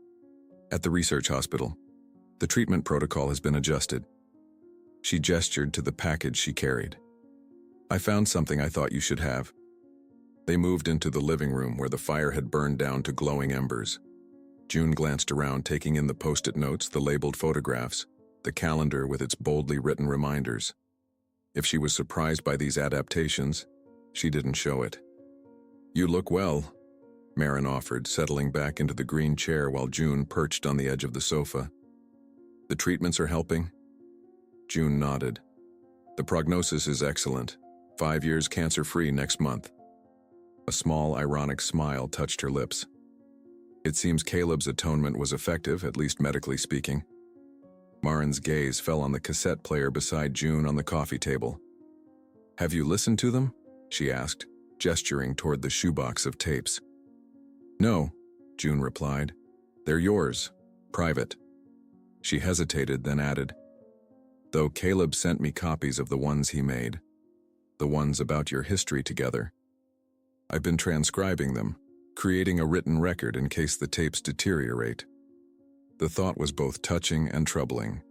"At the research hospital. The treatment protocol has been adjusted." She gestured to the package she carried. "I found something I thought you should have." They moved into the living room where the fire had burned down to glowing embers. June glanced around, taking in the post-it notes, the labeled photographs, the calendar with its boldly written reminders. If she was surprised by these adaptations, she didn't show it. "You look well," Maren offered, settling back into the green chair while June perched on the edge of the sofa. "The treatments are helping?" June nodded. "The prognosis is excellent. 5 years cancer-free next month." A small, ironic smile touched her lips. "It seems Caleb's atonement was effective, at least medically speaking." Maren's gaze fell on the cassette player beside June on the coffee table. "Have you listened to them?" she asked, gesturing toward the shoebox of tapes. "No," June replied. "They're yours. Private." She hesitated, then added, "Though Caleb sent me copies of the ones he made. The ones about your history together. I've been transcribing them, creating a written record in case the tapes deteriorate." The thought was both touching and troubling.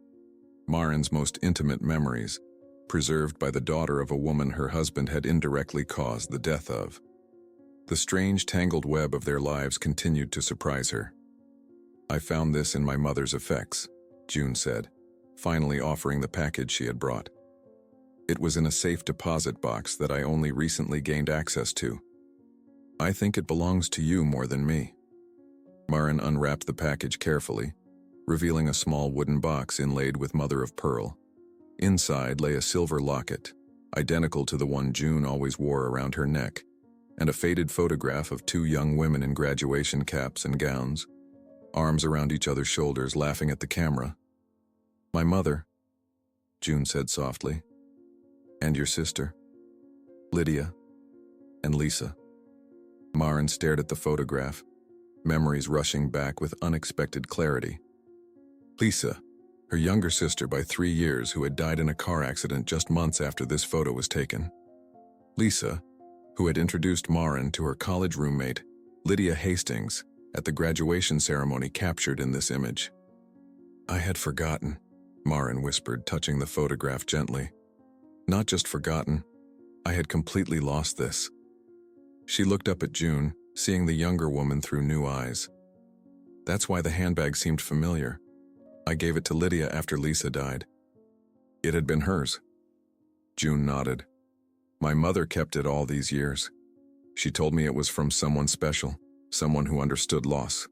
Maren's most intimate memories, preserved by the daughter of a woman her husband had indirectly caused the death of. The strange tangled web of their lives continued to surprise her. "I found this in my mother's effects," June said, finally offering the package she had brought. "It was in a safe deposit box that I only recently gained access to. I think it belongs to you more than me." Maren unwrapped the package carefully, revealing a small wooden box inlaid with mother-of-pearl. Inside lay a silver locket, identical to the one June always wore around her neck, and a faded photograph of 2 young women in graduation caps and gowns, arms around each other's shoulders, laughing at the camera. "My mother," June said softly. "And your sister, Lydia, and Lisa." Maren stared at the photograph, memories rushing back with unexpected clarity. Lisa, her younger sister by 3 years, who had died in a car accident just months after this photo was taken. Lisa, who had introduced Maren to her college roommate, Lydia Hastings, at the graduation ceremony captured in this image. "I had forgotten," Maren whispered, touching the photograph gently. "Not just forgotten, I had completely lost this." She looked up at June, seeing the younger woman through new eyes. "That's why the handbag seemed familiar. I gave it to Lydia after Lisa died." "It had been hers." June nodded. "My mother kept it all these years. She told me it was from someone special, someone who understood loss."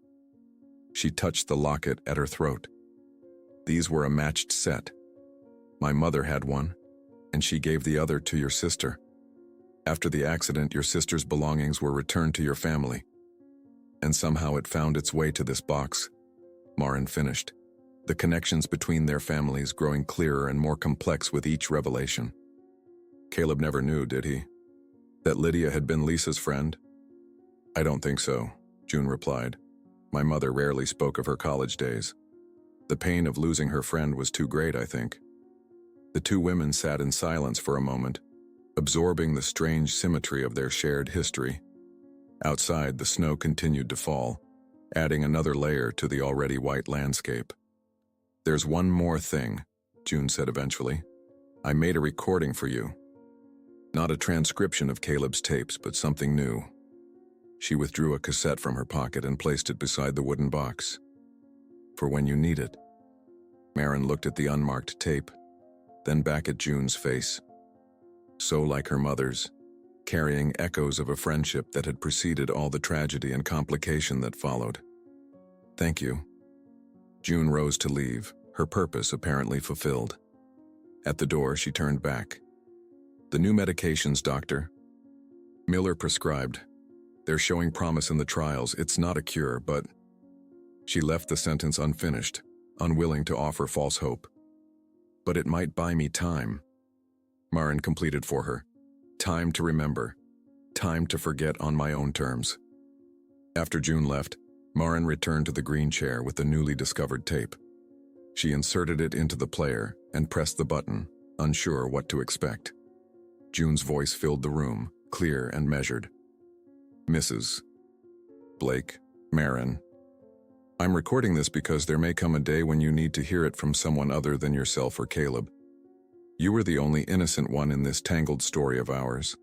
She touched the locket at her throat. "These were a matched set. My mother had one, and she gave the other to your sister. After the accident, your sister's belongings were returned to your family. And somehow it found its way to this box," Maren finished, the connections between their families growing clearer and more complex with each revelation. "Caleb never knew, did he? That Lydia had been Lisa's friend?" "I don't think so," June replied. "My mother rarely spoke of her college days. The pain of losing her friend was too great, I think." The 2 women sat in silence for a moment, absorbing the strange symmetry of their shared history. Outside, the snow continued to fall, adding another layer to the already white landscape. "There's one more thing," June said eventually. "I made a recording for you." Not a transcription of Caleb's tapes, but something new. She withdrew a cassette from her pocket and placed it beside the wooden box. For when you need it. Maren looked at the unmarked tape, then back at June's face. So like her mother's, carrying echoes of a friendship that had preceded all the tragedy and complication that followed. Thank you. June rose to leave, her purpose apparently fulfilled. At the door, she turned back. The new medications, doctor. Miller prescribed. They're showing promise in the trials. It's not a cure, but... She left the sentence unfinished, unwilling to offer false hope. But it might buy me time. Maren completed for her. Time to remember. Time to forget on my own terms. After June left, Maren returned to the green chair with the newly discovered tape. She inserted it into the player and pressed the button, unsure what to expect. June's voice filled the room, clear and measured. Mrs. Blake, Maren. I'm recording this because there may come a day when you need to hear it from someone other than yourself or Caleb. You were the only innocent one in this tangled story of ours.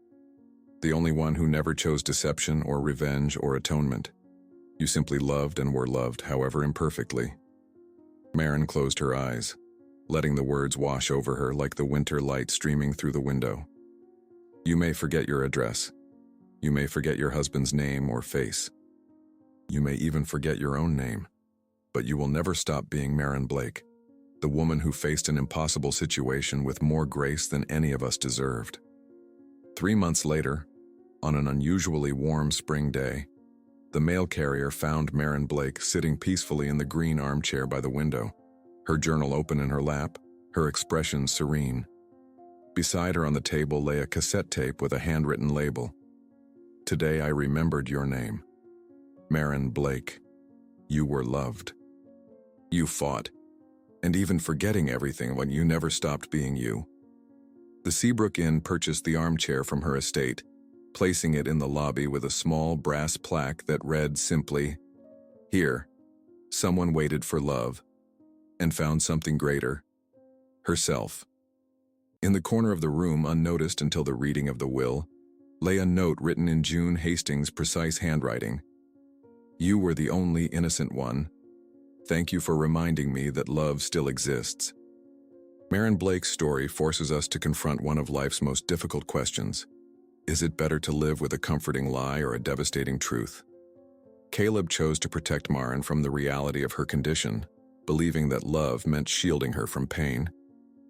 The only one who never chose deception or revenge or atonement. You simply loved and were loved, however imperfectly. Maren closed her eyes, letting the words wash over her like the winter light streaming through the window. You may forget your address. You may forget your husband's name or face. You may even forget your own name. But you will never stop being Maren Blake, the woman who faced an impossible situation with more grace than any of us deserved. 3 months later, on an unusually warm spring day, the mail carrier found Maren Blake sitting peacefully in the green armchair by the window, her journal open in her lap, her expression serene. Beside her on the table lay a cassette tape with a handwritten label. Today I remembered your name. Maren Blake. You were loved. You fought, and even forgetting everything when you never stopped being you. The Seabrook Inn purchased the armchair from her estate, placing it in the lobby with a small brass plaque that read simply, "Here, someone waited for love, and found something greater, herself." In the corner of the room, unnoticed until the reading of the will, lay a note written in June Hastings' precise handwriting. You were the only innocent one. Thank you for reminding me that love still exists. Maren Blake's story forces us to confront one of life's most difficult questions. Is it better to live with a comforting lie or a devastating truth? Caleb chose to protect Maren from the reality of her condition, believing that love meant shielding her from pain.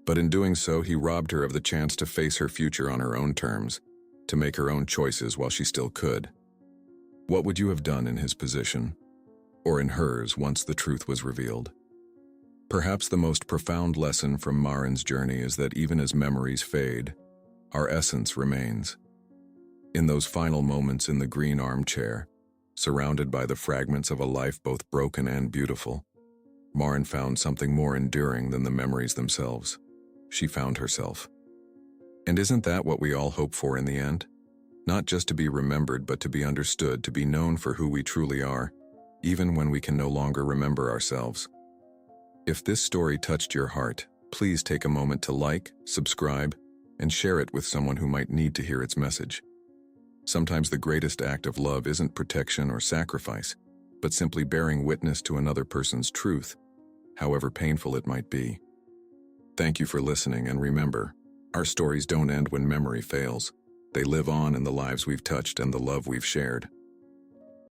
But in doing so, he robbed her of the chance to face her future on her own terms, to make her own choices while she still could. What would you have done in his position, or in hers once the truth was revealed? Perhaps the most profound lesson from Maren's journey is that even as memories fade, our essence remains. In those final moments in the green armchair, surrounded by the fragments of a life both broken and beautiful, Maren found something more enduring than the memories themselves. She found herself. And isn't that what we all hope for in the end? Not just to be remembered, but to be understood, to be known for who we truly are, even when we can no longer remember ourselves. If this story touched your heart, please take a moment to like, subscribe, and share it with someone who might need to hear its message. Sometimes the greatest act of love isn't protection or sacrifice, but simply bearing witness to another person's truth, however painful it might be. Thank you for listening, and remember, our stories don't end when memory fails. They live on in the lives we've touched and the love we've shared.